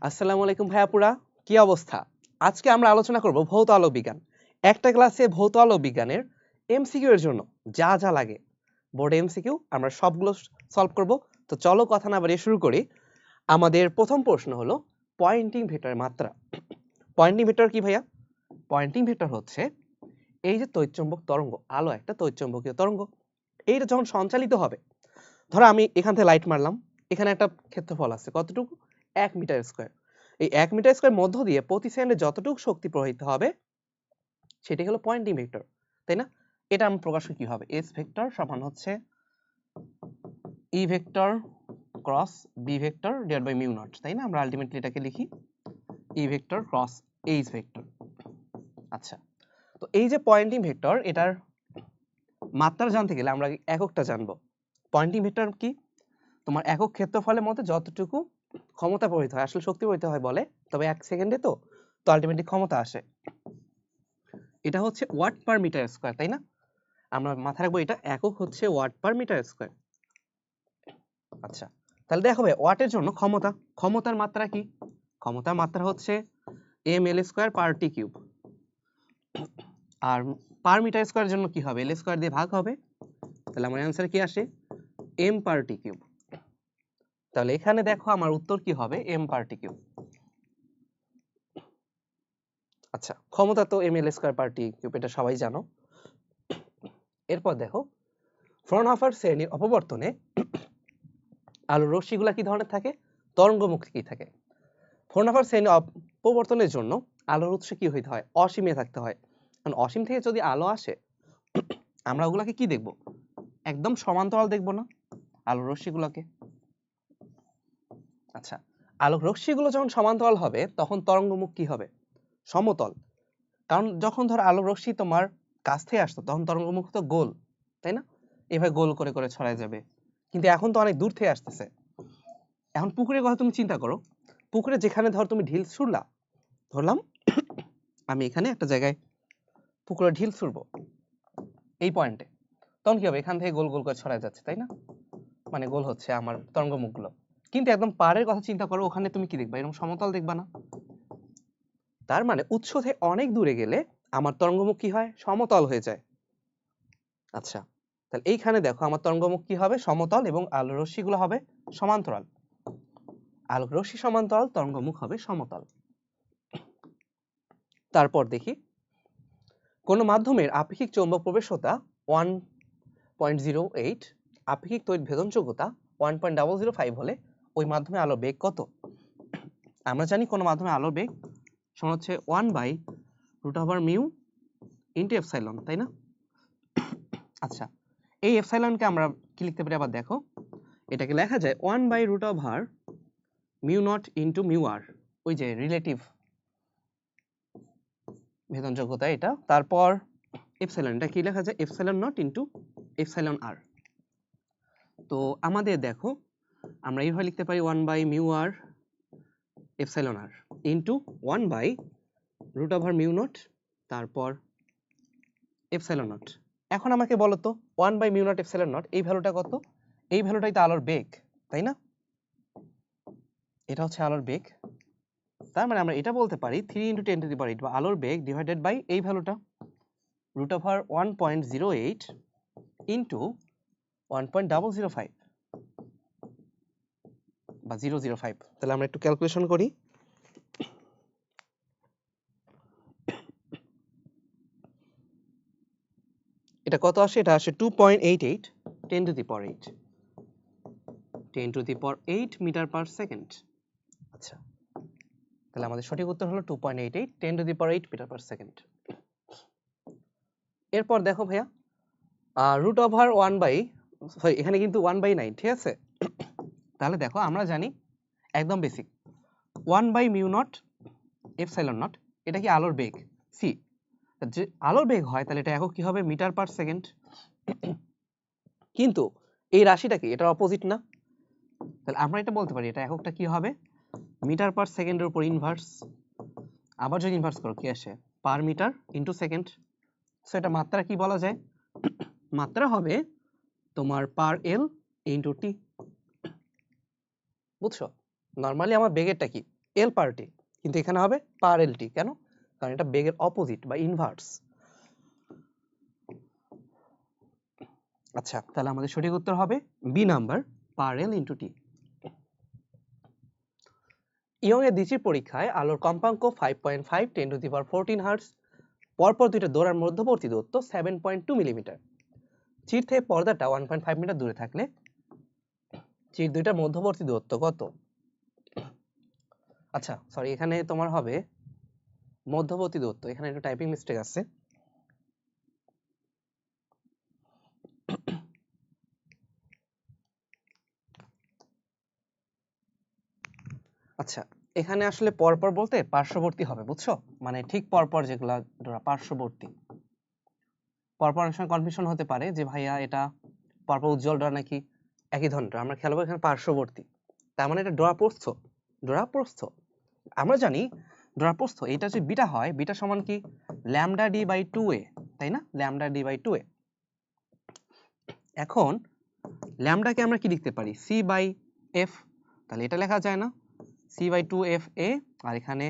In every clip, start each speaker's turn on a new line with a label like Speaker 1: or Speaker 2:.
Speaker 1: আসসালামু আলাইকুম ভাইয়াপুরা, কি অবস্থা? আজকে আমরা আলোচনা করব ভৌত আলোক বিজ্ঞান। একটা ক্লাসে ভৌত আলোক বিজ্ঞানের এমসিকিউ এর জন্য যা যা লাগে বোর্ডে এমসিকিউ আমরা সবগুলো সলভ করব। তো চলো কথা না বাড়িয়ে শুরু করি। আমাদের প্রথম প্রশ্ন হলো পয়েন্টিং ভেক্টরের মাত্রা। পয়েন্টিং ভেক্টর কি ভাইয়া? পয়েন্টিং ভেক্টর হচ্ছে এই যে তড়িৎচুম্বক তরঙ্গ, আলো একটা তড়িৎচুম্বকীয় তরঙ্গ, এইটা যখন সঞ্চালিত হবে, ধরো আমি এখান থেকে লাইট মারলাম, এখানে একটা ক্ষেত্রফল আছে কতটুকু, 1 মিটার স্কয়ার। এই 1 মিটার স্কয়ার মধ্য দিয়ে প্রতি সেকেন্ডে যতটুকু শক্তি প্রবাহিত হবে সেটাই হলো পয়েন্টিং ভেক্টর, তাই না? এটা আমরা প্রকাশ করি কিভাবে? এস ভেক্টর সমান হচ্ছে E vector cross B vector divide by mu naught, তাই না? আমরা আলটিমেটলি এটাকে লিখি E vector cross H vector. আচ্ছা, তো এই যে পয়েন্টিং ভেক্টর, এটার মাত্রা জানতে গেলে আমরা এককটা জানবো। পয়েন্টিং ভেক্টর কি? তোমার একক ক্ষেত্রফলের মধ্যে যতটুকু ক্ষমতা প্রবাহিত হয়, আসলে শক্তি প্রবাহিত হয় বলে, তবে 1 সেকেন্ডে তো আলটিমেটলি ক্ষমতা আসে। এটা হচ্ছে ওয়াট পার মিটার স্কয়ার, তাই না? আমরা মাথায় রাখবো এটা একক হচ্ছে ওয়াট পার মিটার স্কয়ার। আচ্ছা, তাহলে দেখো ভাই, ওয়াটের জন্য ক্ষমতার মাত্রা কি? ক্ষমতার মাত্রা হচ্ছে এম এল স্কয়ার পার টি কিউব। আর পার মিটার স্কয়ারের জন্য কি হবে? এল স্কয়ার দিয়ে ভাগ হবে। তাহলে আমার অ্যানসার কি আসে? এম পার টি কিউব। তাহলে এখানে দেখো আমার উত্তর কি হবে? এম পার টি কিউব। আচ্ছা, ক্ষমতা তো এম এল স্কয়ার পার টি কিউব, এটা সবাই জানো। এরপর দেখো, ফ্রনহফার শ্রেণীর অপবর্তনে আলোর রশ্মিগুলা কি ধরনের থাকে? তরঙ্গমুখী থাকে। ফ্রনহফার শ্রেণীর অপবর্তনের জন্য আলোর উৎস কি হইতে হয়? অসীমে থাকতে হয়। কারণ অসীম থেকে যদি আলো আসে, আমরা ওগুলাকে কি দেখব? একদম সমান্তরাল দেখব না আলোর রশ্মিগুলোকে। আচ্ছা, আলোক রশ্মিগুলো যখন সমান্তরাল হবে তখন তরঙ্গমুখ কি হবে? সমতল। কারণ যখন ধর আলোক রশ্মি তোমার কাছ থেকে আসতো তখন তরঙ্গমুখ তো গোল, তাই না? এভাবে গোল করে করে ছড়ায় যাবে। কিন্তু এখন তো অনেক দূর থেকে আসতেছে। এখন পুকুরের কথা তুমি চিন্তা করো, পুকুরে যেখানে ধর তুমি ঢিল ছুড়লা, ধরলাম আমি এখানে একটা জায়গায় পুকুরে ঢিল ছুড়বো এই পয়েন্টে, তখন কি হবে? এখান থেকে গোল গোল করে ছড়ায় যাচ্ছে, তাই না? মানে গোল হচ্ছে আমার তরঙ্গমুখগুলো। কিন্তু একদম পাড়ের কথা চিন্তা করো, ওখানে তুমি কি দেখবা? এরকম সমতল দেখবা না। তার মানে উৎস থেকে অনেক দূরে গেলে আমার তরঙ্গমুখ কি হয়? সমতল হয়ে যায়। আচ্ছা, তাহলে এইখানে দেখো আমার তরঙ্গমুখ কি হবে? সমতল, এবং আলোর রশ্মিগুলো হবে সমান্তরাল। আলোক রশ্মি সমান্তরাল, তরঙ্গমুখ হবে সমতল। তারপর দেখি, কোন মাধ্যমের আপেক্ষিক চৌম্বক প্রবেশতা 1.08, আপেক্ষিক তড়িৎ ভেদনযোগ্যতা 1.005 হলে ওই মাধ্যমে আলোর বেগ কত? আমরা জানি কোন মাধ্যমে আলোর বেগ সমান হচ্ছে 1/√μ ইনটু এপসাইলন, তাই না? আচ্ছা, এই এপসাইলনকে আমরা কি লিখতে পারি আবার দেখো, এটাকে লেখা যায় 1/√μ0 ইনটু μr, ওই যে রিলেটিভ ভেদনযোগ্যতা এটা। তারপর এপসাইলন, এটা কি লেখা যায়? এপসাইলন নট ইনটু এপসাইলন আর। তো আমাদের দেখো, আমরা এইভাবে লিখতে পারি 1/μr এপসাইলন আর ইনটু 1/√μ0 তারপর এপসাইলন নট। এখন আমাকে বলো তো 1/μ0 এপসাইলন নট এই ভ্যালুটা কত? এই ভ্যালুটাই তো আলোর বেগ, তাই না? এটা হচ্ছে আলোর বেগ। তার মানে আমরা এটা বলতে পারি 3 × 10⁸ বা আলোর বেগ ডিভাইডেড বাই এই ভ্যালুটা √1.08 ইনটু 1.005 বা 005। তাহলে আমরা একটু ক্যালকুলেশন করি। এটা কত আসে? এটা আসে 2.88 10⁸ মিটার পার সেকেন্ড। আচ্ছা, তাহলে আমাদের সঠিক উত্তর হলো 2.88 10⁸ মিটার পার সেকেন্ড। এরপর দেখো ভাইয়া, এখানে কিন্তু 1/9, ঠিক আছে? তাহলে দেখো আমরা জানি একদম বেসিক 1/μ0 এপসাইলন নট, এটা কি আলোর বেগ সি। যে আলোর বেগ হয় তাহলে এটা একক কি হবে? Metre per second. কিন্তু এই রাশিটা কি? এটার অপোজিট না? তাহলে আমরা এটা বলতে পারি এটা এককটা কি হবে? মিটার পার সেকেন্ডের উপর ইনভার্স। আবার যদি ইনভার্স করো কি আসে? Per metre into second. So এটা মাত্রা কি বলা যায়? মাত্রা হবে তোমার পার এল ইনটু টি। বুঝছো? নরমালি আমার বেগেরটা কি? এল পার টি, কিন্তু এখানে হবে পার এল টি। কেন? কারণ এটা বেগের অপোজিট বা ইনভার্স। আচ্ছা, তাহলে আমাদের সঠিক উত্তর হবে বি নাম্বার, পার এল ইন্টু টি। ইয়ং এর দ্বিতীয় পরীক্ষায় আলোর কম্পাঙ্ক 5.5 10^14 হার্টজ, পরপর দুইটা দৌড়ার মধ্যবর্তী দূরত্ব 7.2 মিলিমিটার। চির থেকে পর্দাটা 1.5 মিটার দূরে থাকলে চির দুইটার মধ্যবর্তী দূরত্ব কত? আচ্ছা সরি, এখানে তোমার হবে মধ্যবর্তী দূরত্ব, এখানে একটু টাইপিং মিস্টেক আছে। আচ্ছা, এখানে আসলে পরপর বলতে পার্শ্ববর্তী হবে, বুঝছো? মানে ঠিক পরপর যেগুলা ধরা পার্শ্ববর্তী। পরপর অনেক সময় কনফিউশন হতে পারে যে ভাইয়া এটা পরপর উজ্জ্বল ড্রা নাকি একই ধরনের। আমরা খেয়াল করব এখানে পার্শ্ববর্তী, তার মানে এটা ড্রা প্রস্থ। ড্রা প্রস্থ আমরা জানি, ড্রা প্রস্থ এটা যদি বিটা হয়, বিটা সমান কি ল্যামডা ডি বাই 2a, তাই না? Lambda D by 2a। এখন ল্যামডাকে আমরা কি লিখতে পারি? c by f। তাহলে এটা লেখা যায় না c বাই 2fa, আর এখানে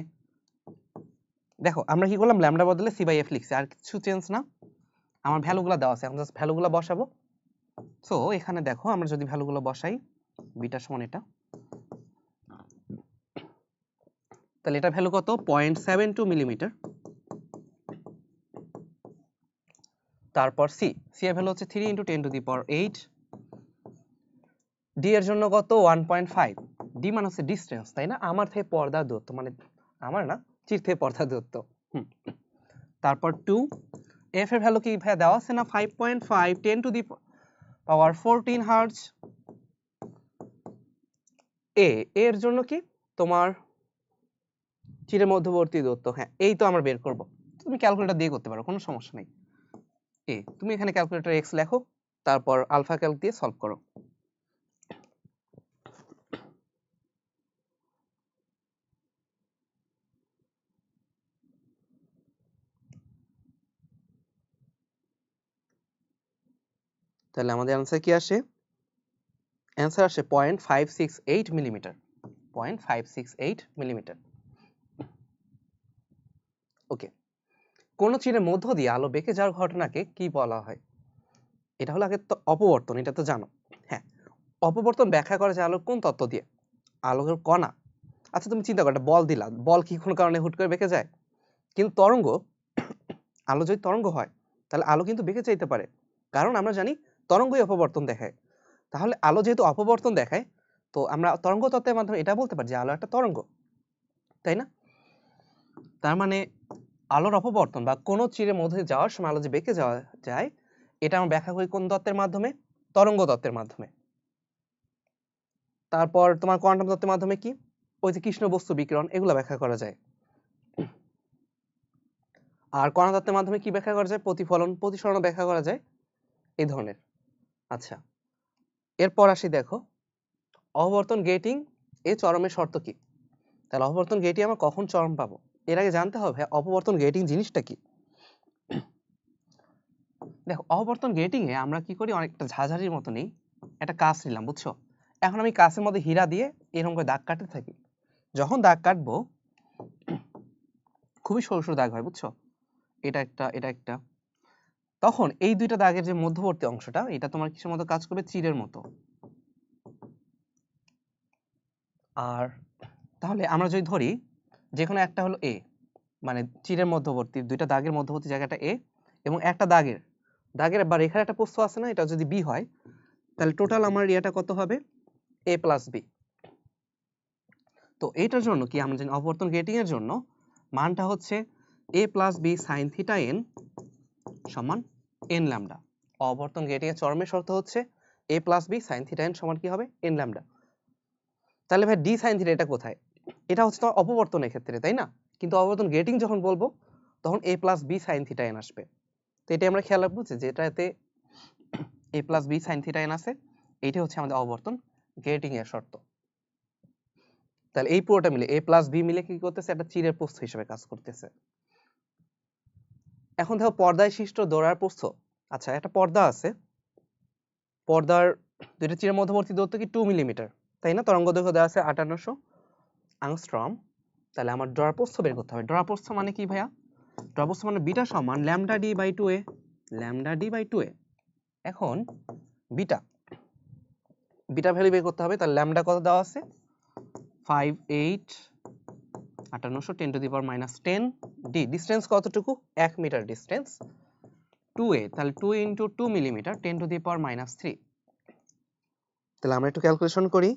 Speaker 1: দেখো আমরা কি করলাম, ল্যামডা বদলে c বাই f লিখছি, আর কিছু চেঞ্জ না। আমার ভ্যালুগুলো দেওয়া আছে, এখন জাস্ট ভ্যালুগুলো বসাবো। সো এখানে দেখো আমরা যদি ভ্যালুগুলো বসাই, বিটা সমান এটা, তাহলে এটা ভ্যালু কত? 0.72 মিলিমিটার। তারপর সি, সি এর ভ্যালু হচ্ছে 3 × 10⁸। ডি এর জন্য কত? 1.5। ডি মানে হচ্ছে ডিসটেন্স, তাই না? আমার থেকে পর্দার দূরত্ব, মানে আমার না, চির থেকে পর্দার দূরত্ব। তারপর 2, এফ এর ভ্যালু কি ভাই দেওয়া আছে না? 5.5 10⁻14 হার্টজ। এ এর জন্য কি তোমার চিরের মধ্যবর্তী দূরত্ব, হ্যাঁ এই তো আমরা বের করব। তুমি ক্যালকুলেটর দিয়ে করতে পারো, কোনো সমস্যা নেই। এ তুমি এখানে ক্যালকুলেটর এক্স লেখো, তারপর আলফা ক্যালক দিয়ে সলভ করো। তাহলে আমাদের आंसर কি আসে? आंसर আসে 0.568 মিলিমিটার। 0.568 মিলিমিটার। ওকে, কোন চিরের মধ্য দিয়ে আলো বেঁকে যাওয়ার ঘটনাকে কি বলা হয়? এটা হলো আগে তো অপবর্তন, এটা তো জানো। হ্যাঁ, অপবর্তন ব্যাখ্যা করা যায় আলোর কোন তত্ত্ব দিয়ে? আলোকের কণা। আচ্ছা তুমি চিন্তা করো, একটা বল দিলা, বল কি কোনো কারণে হুট করে বেঁকে যায়? কিন্তু তরঙ্গ, আলো যদি তরঙ্গ হয় তাহলে আলো কিন্তু বেঁকে যাইতে পারে, কারণ আমরা জানি তরঙ্গই অপবর্তন দেখায়। তাহলে আলো যেহেতু অপবর্তন দেখায়, তো আমরা তরঙ্গ তত্ত্বের মাধ্যমে এটা বলতে পারি যে আলো একটা তরঙ্গ, তাই না? তার মানে আলোর অপবর্তন বা কোনো চিরের মধ্যে যাওয়ার সময় আলো যে বেঁকে যাওয়া যায়, এটা আমরা ব্যাখ্যা করি কোন তত্ত্বের মাধ্যমে? তরঙ্গ তত্ত্বের মাধ্যমে। তারপর তোমার কোয়ান্টাম তত্ত্বের মাধ্যমে কি? ওই যে কৃষ্ণ বস্তু বিকিরণ, এগুলো ব্যাখ্যা করা যায়। আর কণা তত্ত্বের মাধ্যমে কি ব্যাখ্যা করা যায়? প্রতিফলন, প্রতিসরণ ব্যাখ্যা করা যায়, এই ধরনের। আচ্ছা, এরপর আসি দেখো, অপবর্তন গেটিং এ চরমের শর্ত কি? তাহলে অপবর্তন গেটিং আমরা কখন চরম পাবো? এর আগে জানতে হবে অপবর্তন গেটিং জিনিসটা কি। দেখো, অপবর্তন গেটিং এ আমরা কি করি, অনেকটা ঝাঁঝারির মতো নেই, একটা কাঁচ নিলাম, বুঝছো? এখন আমি কাঁচের মধ্যে হীরা দিয়ে এরকম করে দাগ কাটতে থাকি। যখন দাগ কাটবো, খুবই সরু সরু দাগ হয়, বুঝছো? এটা একটা, এটা একটা। তখন এই দুইটা দাগের যে মধ্যবর্তী অংশটা, এটা তোমার কিসের মতো কাজ করবে? চিরের মতো। আর তাহলে আমরা যদি ধরি যে কোনো একটা হলো এ, মানে চিরের মধ্যবর্তী দুইটা দাগের মধ্যবর্তী জায়গাটা এ, এবং একটা দাগের বা রেখার একটা প্রস্থ আছে না, এটা যদি বি হয়, তাহলে টোটাল আমার ইয়াটা কত হবে? a plus B. তো এইটার জন্য কি আমরা জানি অপবর্তন গেটিং এর জন্য মানটা হচ্ছে a plus B sine theta n সমান n ল্যামডা। অপবর্তন গেটিং এর চরমের শর্ত হচ্ছে a plus B sine theta n সমান কি হবে? n lambda. তাহলে ভাই ডি সাইন থিটা এটা কোথায়? এটা হচ্ছে তো অপবর্তনের ক্ষেত্রে, তাই না? কিন্তু অপবর্তন গেটিং যখন বলবো তখন a plus B sine theta n আসবে। তো এটা আমরা খেয়াল রাখবো যে যেটাতে a plus B sine theta n আছে, এইটা হচ্ছে আমাদের অপবর্তন গেটিং এর শর্ত। তাহলে এই পুরোটা মিলে a প্লাস বি মিলে কি করতেছে? একটা চিরের প্রস্থ হিসেবে কাজ করতেছে। এখন দেখো পর্দায় সৃষ্ট দৌড়ার প্রস্থ। আচ্ছা, একটা পর্দা আছে, পর্দার দুইটা চিরের মধ্যবর্তী দূরত্ব কি 2 মিলিমিটার, তাই না? তরঙ্গ দৈর্ঘ্য দেওয়া আছে 5800 অ্যাংস্ট্রম। তাহলে আমার দরাপ্রস্থ বের করতে হবে। দরাপ্রস্থ মানে কি ভাইয়া? দরাপ্রস্থ মানে বিটা সমান lambda D by 2a, lambda D by 2a। এখন বিটা ভ্যালু বের করতে হবে। তাহলে ল্যামডা কত দেওয়া আছে? 5 8 5800 10 to the power minus 10। D distance কতটুকু? 1 মিটার ডিসটেন্স। 2a তাহলে 2 into 2 millimetre 10 to the power minus 3। তাহলে আমরা একটু ক্যালকুলেশন করি।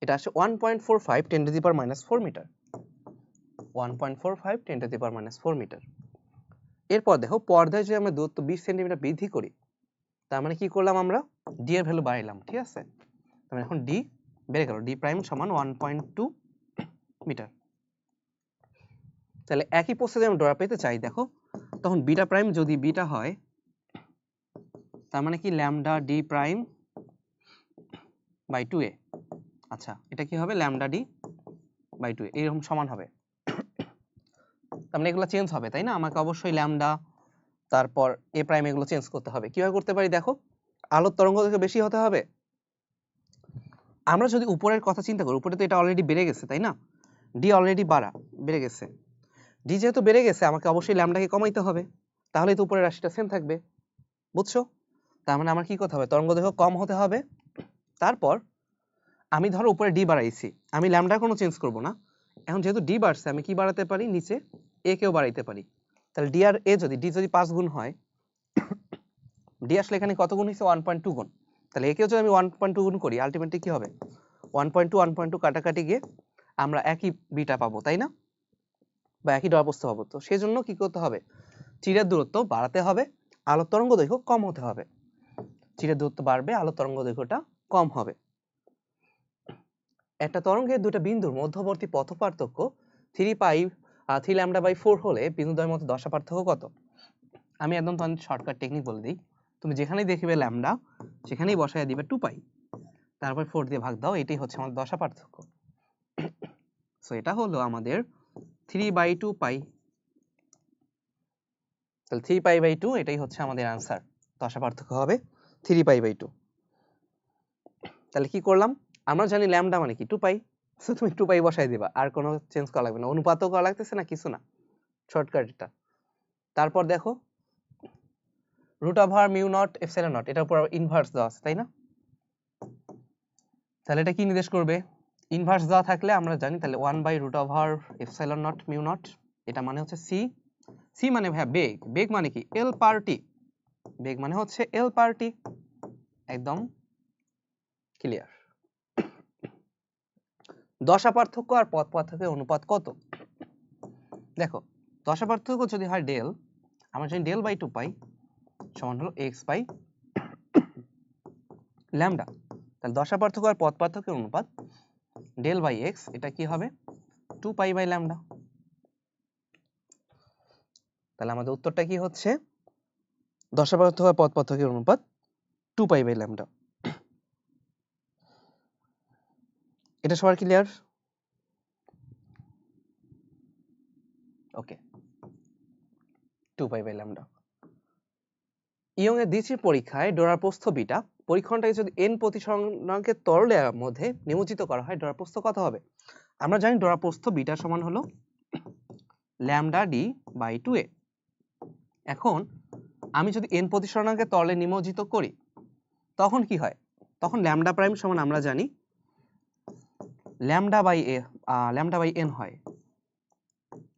Speaker 1: এটা আসে 1.45 10 to the power minus 4 metre. 1.45 10 to the power minus 4 metre. এরপর দেখো পর্দায় যদি আমরা দূরত্ব 20 সেন্টিমিটার বৃদ্ধি করি, তার মানে কি করলাম আমরা? ডি এর ভ্যালু বাড়াইলাম, ঠিক আছে? তাহলে এখন ডি বেড়ে গেল, ডি প্রাইম সমান 1.2 মিটার। তাহলে একই প্রস্থে যদি আমরা ডরা পেতে চাই, দেখো তখন বিটা প্রাইম যদি বিটা হয়, তার মানে কি lambda D prime by 2a। আচ্ছা, এটা কি হবে? ল্যামডা ডি বাই 2a এরকম সমান হবে। তার মানে এগুলো চেঞ্জ হবে, তাই না? আমাকে অবশ্যই ল্যামডা তারপর এ প্রাইম এগুলো চেঞ্জ করতে হবে। কিভাবে করতে পারি দেখো, আলোর তরঙ্গ দৈর্ঘ্য বেশি হতে হবে। আমরা যদি উপরের কথা চিন্তা করি, উপরে তো এটা অলরেডি বেড়ে গেছে, তাই না? ডি অলরেডি বেড়ে গেছে। ডি যেহেতু বেড়ে গেছে, আমাকে অবশ্যই ল্যামডাকে কমাইতে হবে, তাহলেই তো উপরের রাশিটা সেম থাকবে। বুঝছো? তার মানে আমার কি করতে হবে? তরঙ্গ দৈর্ঘ্য কম হতে হবে। তারপর আমি ধরো উপরে ডি বাড়াইছি, আমি ল্যামডা কোনো চেঞ্জ করব না। এখন যেহেতু ডি বাড়ছে, আমি কি বাড়াতে পারি? নিচে এ কেও বাড়াইতে পারি। তাহলে ডি আর এ যদি 5 গুণ হয়, ডি আসলে এখানে কত গুণ হয়েছে? 1.2 গুণ। তাহলে একেও যদি আমি 1.2 গুণ করি, আলটিমেটলি কি হবে? 1.2 কাটাকাটি গিয়ে আমরা একই বিটা পাবো, তাই না? বা একই দরাপ্রস্থ পাবো। তো সেজন্য কি করতে হবে? চিরের দূরত্ব বাড়াতে হবে, আলোর তরঙ্গ দৈর্ঘ্য কম হতে হবে। চিরের দূরত্ব বাড়বে, আলোর তরঙ্গ দৈর্ঘ্যটা কম হবে। একটা তরঙ্গের দুটো বিন্দুর মধ্যবর্তী পথ পার্থক্য 3 ল্যামডা বাই 4 হলে বিন্দুদ্বয়ের মধ্যে দশা পার্থক্য কত? আমি একদম তোমাদের শর্টকাট টেকনিক বলে দিই। তুমি যেখানেই দেখবে ল্যামডা, সেখানেই বসায় দিবে 2 পাই, তারপর 4 দিয়ে ভাগ দাও। এটাই হচ্ছে আমাদের দশা পার্থক্য। সো এটা হলো আমাদের 3/2 পাই। তাহলে 3 পাই/2 এটাই হচ্ছে আমাদের आंसर। দশা পার্থক্য হবে 3 পাই/2। তাহলে কি করলাম? আমরা জানি ল্যামডা মানে কি 2 পাই। সো তুমি 2 পাই বসাই দিবা, আর কোনো চেঞ্জ করা লাগবে না, অনুপাতও করা লাগতেছে না, কিছু না, শর্টকাট এটা। তারপর দেখো √μ0ε0 এটার উপর ইনভার্স দেওয়া আছে, তাই না? তাহলে এটা কি নির্দেশ করবে? ইনভার্স দেওয়া থাকলে আমরা জানি, তাহলে 1/√μ0, এটা মানে হচ্ছে সি। সি মানে ভাইয়া বেগ, বেগ মানে কি? এল পার টি, বেগ মানে হচ্ছে এল পার টি। একদম ক্লিয়ার। দশা পার্থক্য আর পথ পার্থক্যের অনুপাত কত? দেখো দশা পার্থক্য যদি হয় ডেল, আমরা জানি ডেল বাই 2 পাই সমান হলো এক্স বাই ল্যামডা। তাহলে দশা পার্থক্য আর পথ পার্থক্যের অনুপাত ডেল বাই এক্স, এটা কি হবে? 2 পাই বাই ল্যামডা। তাহলে আমাদের উত্তরটা কি হচ্ছে? দশা পার্থক্য আর পথ পার্থক্যের অনুপাত 2 পাই বাই ল্যামডা। এটা সবার clear? Okay, 2 pi by lambda. Young এর দ্বিতীয় পরীক্ষায় ডোরার প্রস্থ বিটা পরীক্ষণটাকে যদি n প্রতিসরণাঙ্কের তরলের মধ্যে নিমজ্জিত করা হয়, ডোরার প্রস্থ কত হবে? আমরা জানি ডোরার প্রস্থ বিটা সমান হলো ল্যামডা ডি বাই 2a। এখন আমি যদি n প্রতিসরণাঙ্কের তরলে নিমজ্জিত করি, তখন কি হয়? তখন ল্যামডা প্রাইম সমান আমরা জানি ল্যামডা বাই n হয়,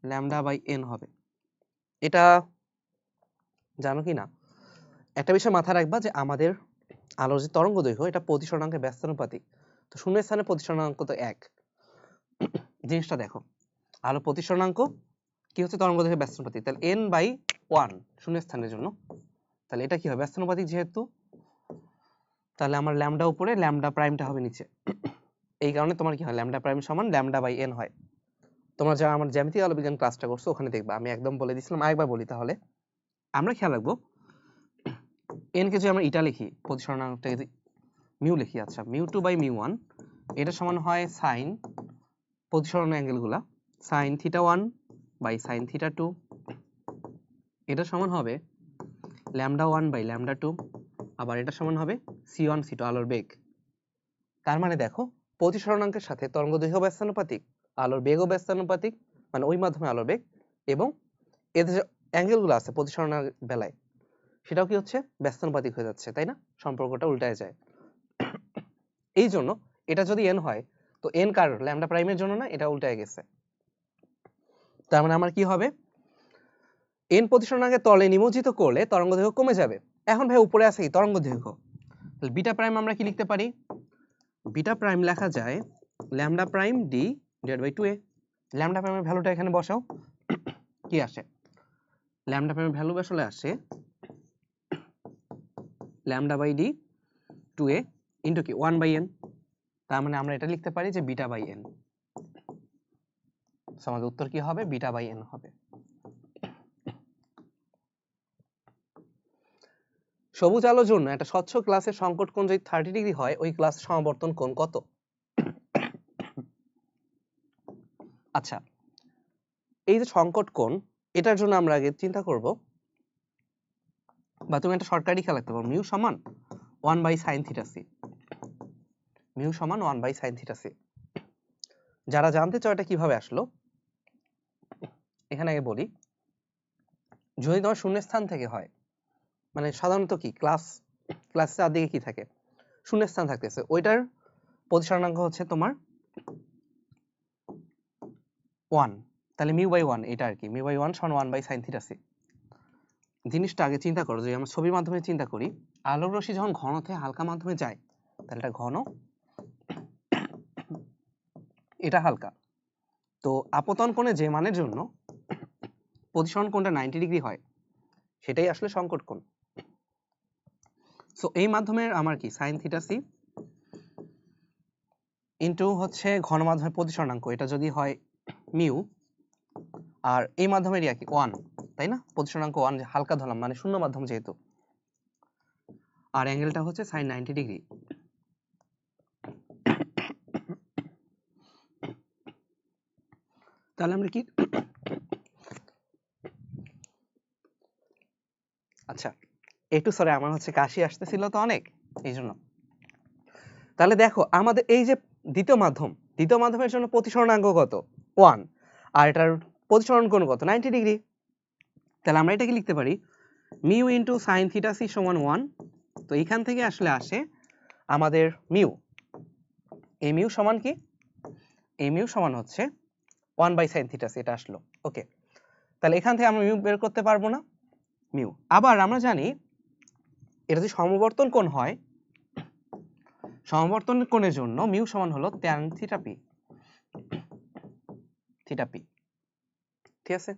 Speaker 1: ল্যামডা বাই n হবে। এটা জানো কি না? একটা বিষয় মাথায় রাখবা যে আমাদের আলোর যে তরঙ্গ দৈর্ঘ্য, এটা প্রতিসরণাঙ্কের ব্যস্তানুপাতিক। তো শূন্যের স্থানে প্রতিসরণাঙ্ক তো 1। জিনিসটা দেখো, আলো প্রতিসরণাঙ্ক কি হচ্ছে? তরঙ্গ দৈর্ঘ্যের ব্যস্তানুপাতিক। তাহলে n/1 শূন্যের স্থানের জন্য, তাহলে এটা কি হবে? ব্যস্তানুপাতিক যেহেতু, তাহলে আমার ল্যামডা উপরে, ল্যামডা প্রাইমটা হবে নিচে। এই কারণে তোমার কি হয়? ল্যামডা প্রাইম সমান ল্যামডা বাই n হয়। তোমরা যারা আমার জ্যামিতিক আলো বিজ্ঞান ক্লাসটা করছো, ওখানে দেখবা আমি একদম বলে দিছিলাম। আরেকবার বলি তাহলে, আমরা খেয়াল রাখবো n কে যদি আমরা ইটা লিখি, প্রতিসরণাঙ্কটা যদি মিউ লিখি, আচ্ছা μ2/μ1, এটা সমান হয় সাইন প্রতিসরণ অ্যাঙ্গেলগুলা sin θ1 বাই sin θ2, এটা সমান হবে λ1 বাই λ2, আবার এটা সমান হবে c1 c2 আলোর বেগ। তার মানে দেখো প্রতিসরণাঙ্কের সাথে তরঙ্গ দৈর্ঘ্য ব্যস্তানুপাতিক, আলোর বেগও ব্যস্তানুপাতিক, মানে ওই মাধ্যমে আলোর বেগ, এবং এদের যে অ্যাঙ্গেল গুলো আছে প্রতিসরণের বেলায় সেটাও কি হচ্ছে ব্যস্তানুপাতিক হয়ে যাচ্ছে, তাই না? সম্পর্কটা উল্টায় যায়। এই জন্য এটা যদি n হয় তো n কার ল্যামডা প্রাইমের জন্য না, এটা উল্টায় গেছে। তার মানে আমার কি হবে, n প্রতিসরণাঙ্কের তলে নিমজ্জিত করলে তরঙ্গ দৈর্ঘ্য কমে যাবে। এখন ভাই উপরে আছে কি তরঙ্গ দৈর্ঘ্য, তাহলে বিটা প্রাইম আমরা কি লিখতে পারি, বিটা প্রাইম লেখা যায় lambda prime d divide by 2a। ল্যামডা প্রাইমের ভ্যালুটা এখানে বসাও, কি আসে, ল্যামডা প্রাইমের ভ্যালু আসলে আসে lambda by d 2a into কি 1 বাই n। তার মানে আমরা এটা লিখতে পারি যে বিটা বাই n। সো আমাদের উত্তর কি হবে, বিটা বাই n হবে। সবুজ আলোর জন্য একটা স্বচ্ছ গ্লাসের সংকট কোণ যদি 30 ডিগ্রি হয় ওই গ্লাস সমাবর্তন কোণ কত? আচ্ছা, এই যে সংকট কোণ, এটার জন্য আমরা আগে চিন্তা করব, বা তুমি একটা শর্টকাটই খেয়াল রাখতে পারো, মিউ সমান 1 by sine theta C. Mu সমান 1 বাই সাইন থিটা সি। যারা জানতে চাও এটা কিভাবে আসলো, এখানে আগে বলি, যদি তোমার শূন্যস্থান থেকে হয়, মানে সাধারণত কি ক্লাসের চারদিকে কি থাকে, শূন্যস্থান থাকতেছে, ওইটার প্রতিসরণাঙ্ক হচ্ছে তোমার 1, তাহলে মিউ বাই 1, এটা আর কি মিউ বাই 1 সমান 1 বাই সাইন থিটা সি। জিনিসটা আগে চিন্তা করো, যদি আমরা ছবির মাধ্যমে চিন্তা করি, আলোক রশ্মি যখন ঘন থেকে হালকা মাধ্যমে যায় তাহলে এটা ঘন, এটা হালকা। তো আপতন কোণে যে মানের জন্য প্রতিসরণ কোণটা 90 ডিগ্রি হয় সেটাই আসলে সংকট কোণ। সো এই মাধ্যমের আমার কি সাইন থিটা সি ইনটু হচ্ছে ঘন মাধ্যমের প্রতিসরণাঙ্ক, এটা যদি হয় মিউ, আর এই মাধ্যমের ইয়া কি 1, তাই না? প্রতিসরণাঙ্ক 1 যে হালকা ধরলাম, মানে শূন্য মাধ্যম যেহেতু, আর অ্যাঙ্গেলটা হচ্ছে সাইন 90 ডিগ্রি। তাহলে আমরা কি, আচ্ছা একটু সরি, আমার হচ্ছে কাশি আসতেছিল তো অনেক, এই জন্য। তাহলে দেখো আমাদের এই যে দ্বিতীয় মাধ্যমের জন্য প্রতিসরণাঙ্ক কত, 1, আর এটার প্রতিসরণ কোণ কত, 90 ডিগ্রি। তাহলে আমরা এটাকে লিখতে পারি mu into sine theta C সমান 1। তো এইখান থেকে আসলে আসে আমাদের মিউ, এই মিউ সমান কি, এই মিউ সমান হচ্ছে 1 বাই সাইন থিটা সি, এটা আসলো। ওকে, তাহলে এখান থেকে আমরা মিউ বের করতে পারবো না, মিউ। আবার আমরা জানি এটা যদি সমবর্তন কোণ হয়, সমবর্তন কোণের জন্য মিউ সমান হলো tan theta P, theta P, ঠিক আছে?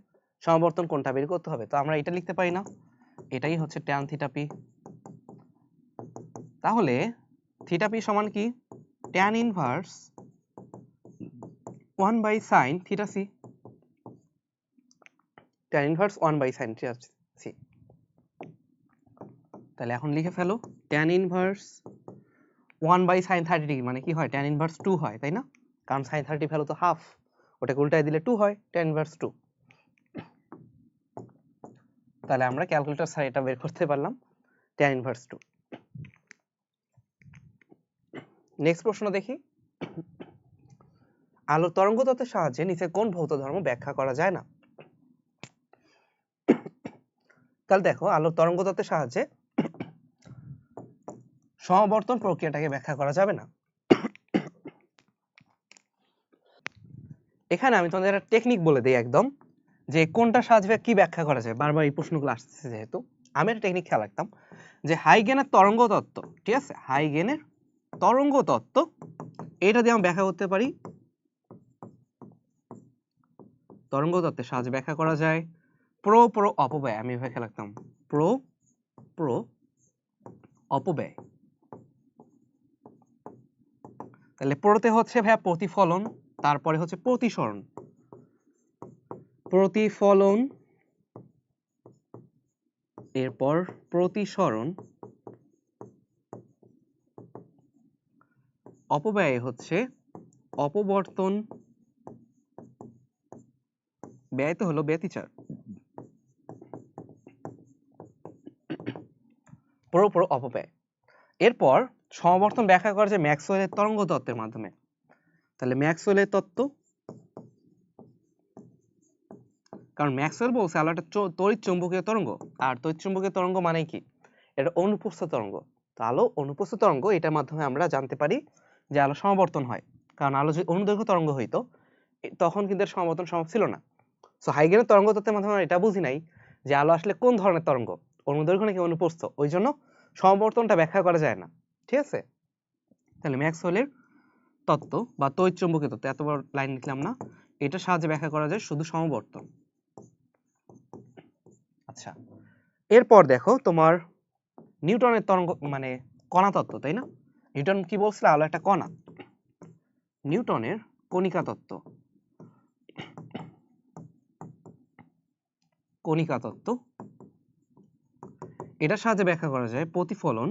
Speaker 1: সমবর্তন কোণটা বের করতে হবে, তো আমরা এটা লিখতে পারি না, এটাই হচ্ছে tan থিটা পি। তাহলে থিটা পি সমান কি, tan inverse 1 by sine theta C, tan inverse 1 by sine theta C. তাহলে এখন লিখে ফেলো tan inverse 1 by sine 30 degree মানে কি হয়, tan ইনভার্স 2 হয়, তাই না? কারণ সাইন 30 ভ্যালু তো হাফ, ওটাকে উল্টায় দিলে 2 হয়, tan ইনভার্স 2। তাহলে আমরা ক্যালকুলেটর ছাড়া এটা বের করতে পারলাম, tan ইনভার্স 2। নেক্সট প্রশ্ন দেখি, আলোর তরঙ্গ তত্ত্বের সাহায্যে নিচে কোন ভৌত ধর্ম ব্যাখ্যা করা যায় না? তাহলে দেখো আলোর তরঙ্গ তত্ত্বের সাহায্যে সমবর্তন প্রক্রিয়াটাকে ব্যাখ্যা করা যাবে না। এখানে আমি তোমাদের একটা টেকনিক বলে দিই একদম, যে কোনটার সাহায্যে কি ব্যাখ্যা করা যায়, বারবার এই প্রশ্নগুলো আসতেছে যেহেতু, আমি একটা টেকনিক খেয়াল রাখতাম, যে হাইগেনের তরঙ্গ তত্ত্ব, ঠিক আছে, হাইগেনের তরঙ্গ তত্ত্ব, এটা দিয়ে আমি ব্যাখ্যা করতে পারি, তরঙ্গ তত্ত্বের সাহায্যে ব্যাখ্যা করা যায় প্রো প্রো অপব্যয়, আমি এভাবে খেয়াল রাখতাম, প্রো প্রো অপব্যয়। তাহলে প্রোতে হচ্ছে ভাইয়া প্রতিফলন, তারপরে হচ্ছে প্রতিসরণ, প্রতিফলন, এরপর প্রতিসরণ, অপব্যয় হচ্ছে অপবর্তন, ব্যয় তো হলো ব্যতিচার, প্রো প্রো অপব্যয়। এরপর সমাবর্তন ব্যাখ্যা করা যায় ম্যাক্সওয়েলের তরঙ্গ তত্ত্বের মাধ্যমে। তাহলে ম্যাক্সওয়েলের তত্ত্ব, কারণ ম্যাক্সওয়েল বলছে আলো একটা তড়িৎ চুম্বকীয় তরঙ্গ, আর তড়িৎ চুম্বকীয় তরঙ্গ মানে কি, এটা অনুপ্রস্থ তরঙ্গ। তো আলো অনুপ্রস্থ তরঙ্গ, এটার মাধ্যমে আমরা জানতে পারি যে আলো সমাবর্তন হয়। কারণ আলো যদি অনুদৈর্ঘ্য তরঙ্গ হইতো তখন কিন্তু এর সমাবর্তন সম্ভব ছিল না। সো হাইগেনের তরঙ্গ তত্ত্বের মাধ্যমে আমরা এটা বুঝি নাই যে আলো আসলে কোন ধরনের তরঙ্গ, অনুদৈর্ঘ্য নাকি অনুপ্রস্থ, ওই জন্য সমাবর্তনটা ব্যাখ্যা করা যায় না। ঠিক আছে, তাহলে ম্যাক্সওয়েলের তত্ত্ব বা তড়িৎ চুম্বকীয় তত্ত্ব, এত বড় লাইন লিখলাম না, এটার সাহায্যে ব্যাখ্যা করা যায় শুধু সমাবর্তন। আচ্ছা, এরপর দেখো তোমার নিউটনের তরঙ্গ মানে কণা তত্ত্ব, তাই না? নিউটন কি বলছিল, আলো একটা কণা। নিউটনের কণিকা তত্ত্ব, কণিকা তত্ত্ব, এটার সাহায্যে ব্যাখ্যা করা যায় প্রতিফলন,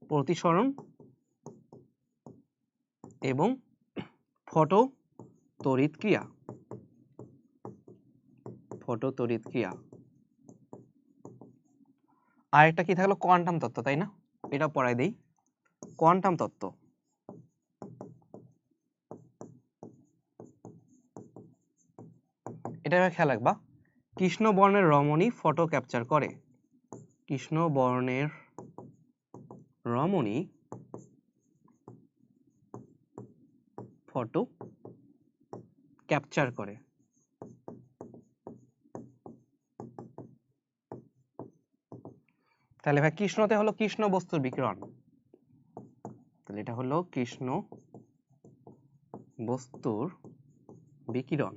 Speaker 1: প্রতিসরণ এবং ফটো তড়িৎ ক্রিয়া, ফটো তড়িৎ ক্রিয়া। আর একটা কি থাকলো, কোয়ান্টাম তত্ত্ব, তাই না? এটা পড়াই দেই, কোয়ান্টাম তত্ত্ব। এটা খেয়াল রাখবা, কৃষ্ণ বর্ণের রমণী ফটো ক্যাপচার করে, কৃষ্ণ বর্ণের রমণী ফটো ক্যাপচার করে। তাহলে ভাই কৃষ্ণতে হলো কৃষ্ণ বস্তুর বিকিরণ, তাহলে এটা হলো কৃষ্ণ বস্তুর বিকিরণ।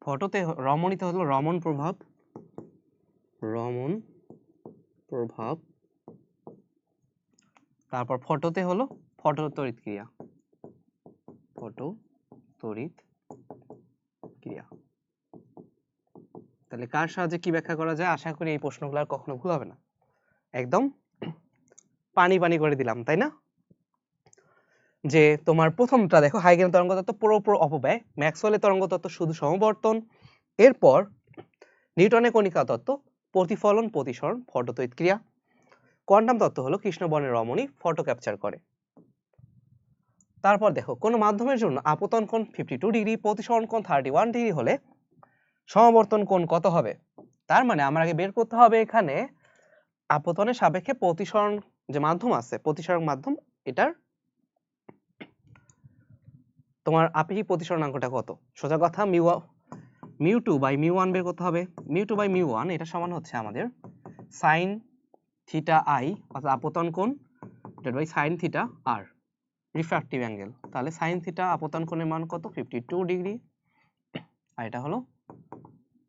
Speaker 1: ফটোতে রমণীতে হলো রমণ প্রভাব, রমণ প্রভাব। তারপর ফটোতে হলো ফটো তড়িৎ ক্রিয়া, ফটো তড়িৎ ক্রিয়া। তাহলে কার সাহায্যে কি ব্যাখ্যা করা যায়? আশা করি এই প্রশ্নগুলো আর কখনো ভুল হবে না, একদম পানি পানি করে দিলাম, তাই না? যে তোমার প্রথমটা দেখো, হাইগেন তরঙ্গ তত্ত্ব পুরোপুরি অপব্যয়, ম্যাক্সওয়েলের তরঙ্গ তত্ত্ব শুধু সমবর্তন, এরপর নিউটনের কণিকা তত্ত্ব প্রতিফলন, প্রতিসরণ, ফটো তড়িৎ ক্রিয়া, কোয়ান্টাম তত্ত্ব হলো কৃষ্ণ বর্ণের রমণী ফটো ক্যাপচার করে। তারপর দেখো, কোন মাধ্যমের জন্য আপতন কোণ 52 ডিগ্রি, প্রতিসরণ কোণ 31 ডিগ্রি হলে সমাবর্তন কোণ কত হবে? তার মানে আমার আগে বের করতে হবে এখানে আপতনের সাপেক্ষে প্রতিসরণ যে মাধ্যম আছে, প্রতিসরণ মাধ্যম, এটার তোমার আপেক্ষিক প্রতিসরণাঙ্কটা কত। সোজা কথা, mu two by mu one বের করতে হবে। Mu two by mu one এটা সমান হচ্ছে আমাদের সাইন থিটা আই, অর্থাৎ আপতন কোণ, ডিভাইড বাই সাইন থিটা আর রিফ্র্যাক্টিভ অ্যাঙ্গেল। তাহলে সাইন থিটা আপতন কোণের মান কত? 52 ডিগ্রি, আর এটা হলো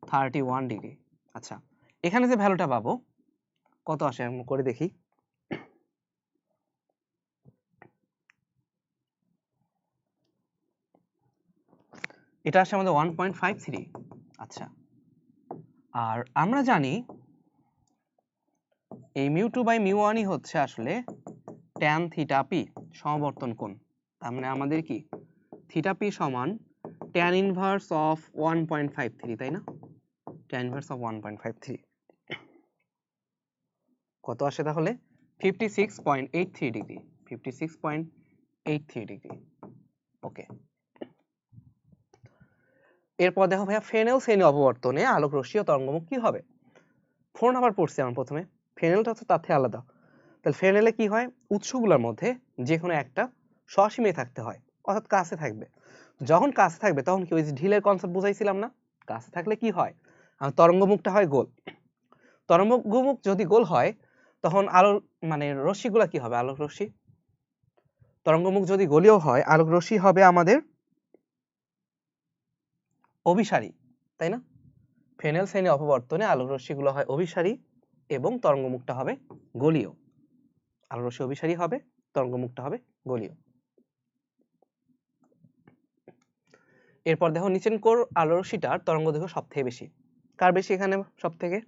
Speaker 1: 31 ডিগ্রি। আচ্ছা, এখানে যে ভ্যালুটা পাবো কত আসে আমি করে দেখি। এটা আসে আমাদের 1.53। আচ্ছা, আর আমরা জানি এই মিউ টু বাই মিউ ওয়ানই হচ্ছে আসলে ট্যান থিটা পি, সমাবর্তন কোণ। তার মানে আমাদের কি থিটা পি সমান ট্যান ইনভার্স অফ 1.53, তাই না? ট্যান ইনভার্স অফ 1.53 কত আসে তাহলে? 56.83 ডিগ্রি, 56.83 ডিগ্রি। ওকে, এরপর দেখো ভাইয়া, ফ্রেনেল শ্রেণী অপবর্তনে আলোক রশ্মি ও তরঙ্গমুখ কি হবে? 4 নাম্বার পড়ছি আমরা প্রথমে, ফ্রেনেলটা হচ্ছে তার থেকে আলাদা। তাহলে ফ্রেনেলে কি হয়, উৎসগুলোর মধ্যে যে কোনো একটা সসীমে থাকতে হয়, অর্থাৎ কাছে থাকবে। যখন কাছে থাকবে তখন কি, ওই যে ঢিলের কনসেপ্ট বুঝাইছিলাম না, কাছে থাকলে কি হয়, তরঙ্গমুখটা হয় গোল। তরঙ্গমুখ যদি গোল হয় তখন আলোর মানে রশ্মিগুলা কি হবে, আলোক রশ্মি। তরঙ্গমুখ যদি গোলীয় হয়, আলোক রশ্মি হবে আমাদের অভিসারী, তাই না? ফ্রেনেল শ্রেণী অপবর্তনে আলোক রশ্মিগুলো হয় অভিসারী এবং তরঙ্গমুখটা হবে গোলীয়। আলোক রশ্মি অভিসারী হবে, তরঙ্গমুখটা হবে গোলীয়। এরপর দেখো, নিচেনকোর আলোক রশ্মিটার তরঙ্গদৈর্ঘ্য সবথেকে বেশি। কার বেশি এখানে সবথেকে?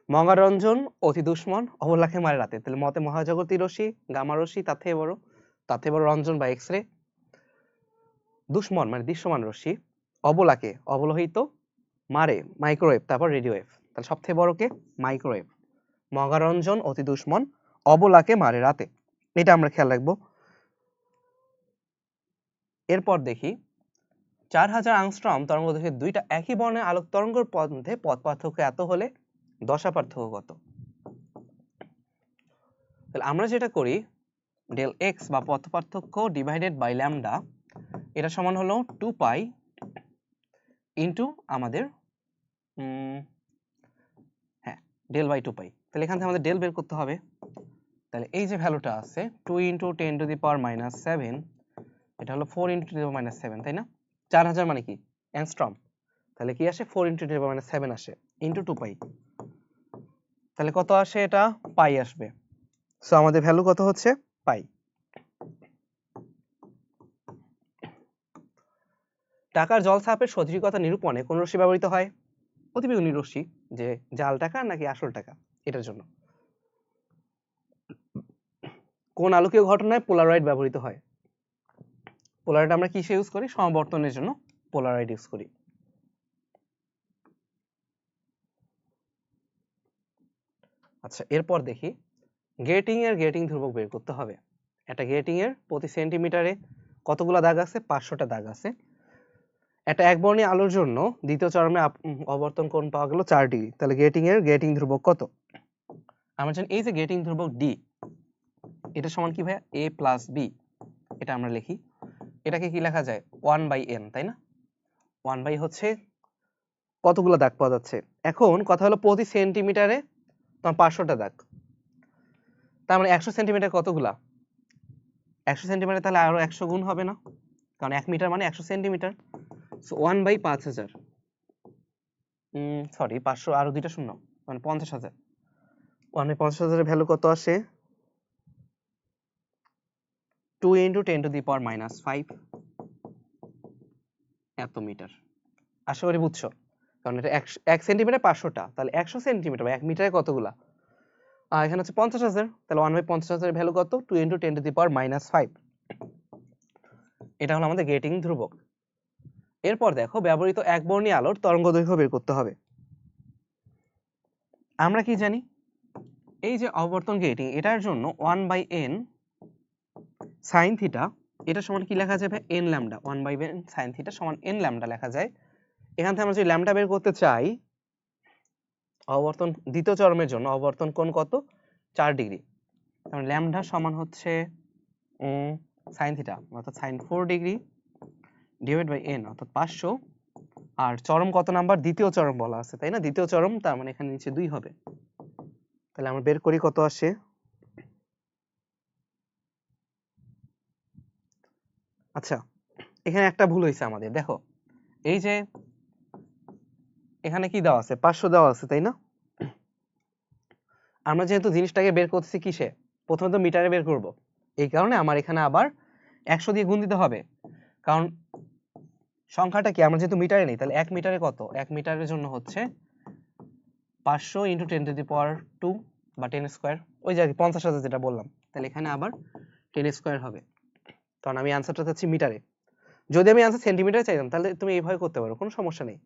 Speaker 1: মঙ্গারঞ্জন, অতি দুষ্মন, অবলাকে মারে রাতে। তাহলে মতে মহাজগতী রশ্মি, গামা রশ্মি তার থেকে বড়, তার থেকে বড় রঞ্জন বা এক্স রে। দুষ্মন মানে দৃশ্যমান রশ্মি, অবলাকে অবলোহিত, মারে মাইক্রোওয়েভ, তারপর রেডিওওয়েভ। তাহলে সবথেকে বড় কে? মাইক্রোওয়েভ। মহারঞ্জন অতি দুশ্মন, অবলাকে মারে রাতে। এটা আমরা খেয়াল রাখবো। এরপর দেখি 4000 অ্যাংস্ট্রম তরঙ্গদৈর্ঘ্যে দুইটা একই বর্ণের আলোক তরঙ্গের মধ্যে পথ পার্থক্য এত হলে দশা পার্থক্য কত? তাহলে আমরা যেটা করি, ডেল এক্স বা পথ পার্থক্য ডিভাইডেড বাই ল্যামডা, এটা সমান হলো 2 পাই ইন্টু আমাদের হ্যাঁ ডেল বাই 2 পাই। তাহলে এখান থেকে আমাদের ডেল বের করতে হবে। তাহলে এই যে ভ্যালুটা আছে 2 ইন্টু 10⁻⁷, এটা হলো 4 ইন্টু 10⁻⁷, তাই না? 4000 মানে কি? অ্যাংস্ট্রম। তাহলে কি আসে? 4 ইন্টু 10⁻⁷ আসে ইন্টু 2 পাই। তাহলে কত আসে? এটা পাই আসবে। সো আমাদের ভ্যালু কত হচ্ছে? পাই। টাকার জলছাপের সদৃশতা নিরূপণে কোন রশ্মি ব্যবহৃত হয়? অতিবেগুনি রশ্মি, যে জাল টাকা নাকি আসল টাকা, এটার জন্য। কোন আলোকীয় ঘটনায় পোলারয়েড ব্যবহৃত হয়? পোলারয়েড আমরা কিসে ইউজ করি? সমাবর্তনের জন্য পোলারয়েড ইউজ করি। আচ্ছা, এরপর দেখি গেটিং ধ্রুবক বের করতে হবে। একটা গেটিং এর প্রতি সেন্টিমিটারে কতগুলো দাগ আছে? 500টা দাগ আছে। একটা একবর্ণীয় আলোর জন্য দ্বিতীয় চরমে অবর্তন কোণ পাওয়া গেল 4 ডিগ্রি। তাহলে গেটিং ধ্রুবক কত? আমরা জানি এই যে গেটিং ধ্রুবক ডি, এটা সমান কি ভাইয়া? a plus B. এটা আমরা লিখি, এটাকে কি লেখা যায়? 1/n, তাই না? 1 বাই হচ্ছে কতগুলো দাগ পাওয়া যাচ্ছে। এখন কথা হলো প্রতি সেন্টিমিটারে তোমার 500টা দাগ, তার মানে 100 সেন্টিমিটার কতগুলা? 100 সেন্টিমিটার, তাহলে আরো 100 গুণ হবে না? কারণ 1 মিটার মানে 100 সেন্টিমিটার। সো 1/5000, সরি 500 আরো দুইটা শূন্য, মানে 50000। 1/50,000 এর ভ্যালু কত আসে? 2 ইন্টু 10⁻⁵ এত মিটার। আশা করি বুঝছো, কারণ এটা 1 সেন্টিমিটার 500টা, তাহলে 100 সেন্টিমিটার বা 1 মিটারে কতগুলা? এখানে হচ্ছে 50,000, তাহলে 1/50,000 এর ভ্যালু কত? 2 ইন্টু 10⁻⁵। এটা হলো আমাদের গেটিং ধ্রুবক। এরপর দেখো ব্যবহৃত একবর্ণীয় আলোর তরঙ্গদৈর্ঘ্য বের করতে হবে। আমরা কি জানি? এই যে অবর্তন গেটিং, এটার জন্য 1/n sin থিটা, এটা সমান কি লেখা যাবে? n lambda. 1/n sin theta সমান n ল্যামডা লেখা যায়। এখান থেকে আমরা যদি ল্যামডা বের করতে চাই, অবর্তন দ্বিতীয় চরমের জন্য অবর্তন কোণ কত? 4 ডিগ্রি। কারণ ল্যামডা সমান হচ্ছে sin থিটা অর্থাৎ sin 4 degree divide by n অর্থাৎ 500। আর চরম কত নাম্বার? দ্বিতীয় চরম বলা আছে, তাই না? দ্বিতীয় চরম, তার মানে এখানে নিচে 2 হবে। তাহলে আমরা বের করি কত আসে। আচ্ছা, এখানে একটা ভুল হয়েছে আমাদের। দেখো এই যে এখানে কি দেওয়া আছে? 500 দেওয়া আছে, তাই না? আমরা যেহেতু জিনিসটাকে বের করতেছি কিসে? প্রথমে তো মিটারে বের করব, এই কারণে আমার এখানে আবার 100 দিয়ে গুণ দিতে হবে। কারণ সংখ্যাটা কি? আমরা যেহেতু মিটারে নেই, তাহলে 1 মিটারে কত? 1 মিটারের জন্য হচ্ছে 500 ইন্টু 10⁻², বা 10 স্কয়ার, ওই যে 50,000 যেটা বললাম। তাহলে এখানে আবার 10 স্কয়ার হবে, কারণ আমি আনসারটা চাচ্ছি মিটারে। যদি আমি আনসার সেন্টিমিটারে চাইতাম, তাহলে তুমি এইভাবে করতে পারো, কোনো সমস্যা নেই।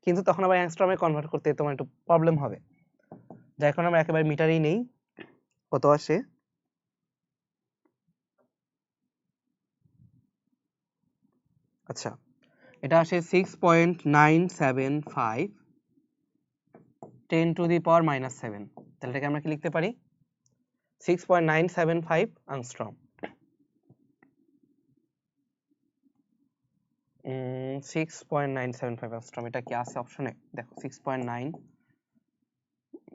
Speaker 1: কিন্তু তখন আবার অ্যাংস্ট্রমে কনভার্ট করতে তোমার একটু প্রবলেম হবে। যাই এখন আমরা একেবারে মিটারেই নেই। কত আসে? আচ্ছা, এটা আসে 6.975 10⁻⁷। তাহলে এটাকে আমরা কি লিখতে পারি? 6.975 অ্যাংস্ট্রম। 6.975 অ্যাংস্ট্রম, এটা কি আছে অপশনে? দেখো 6.9,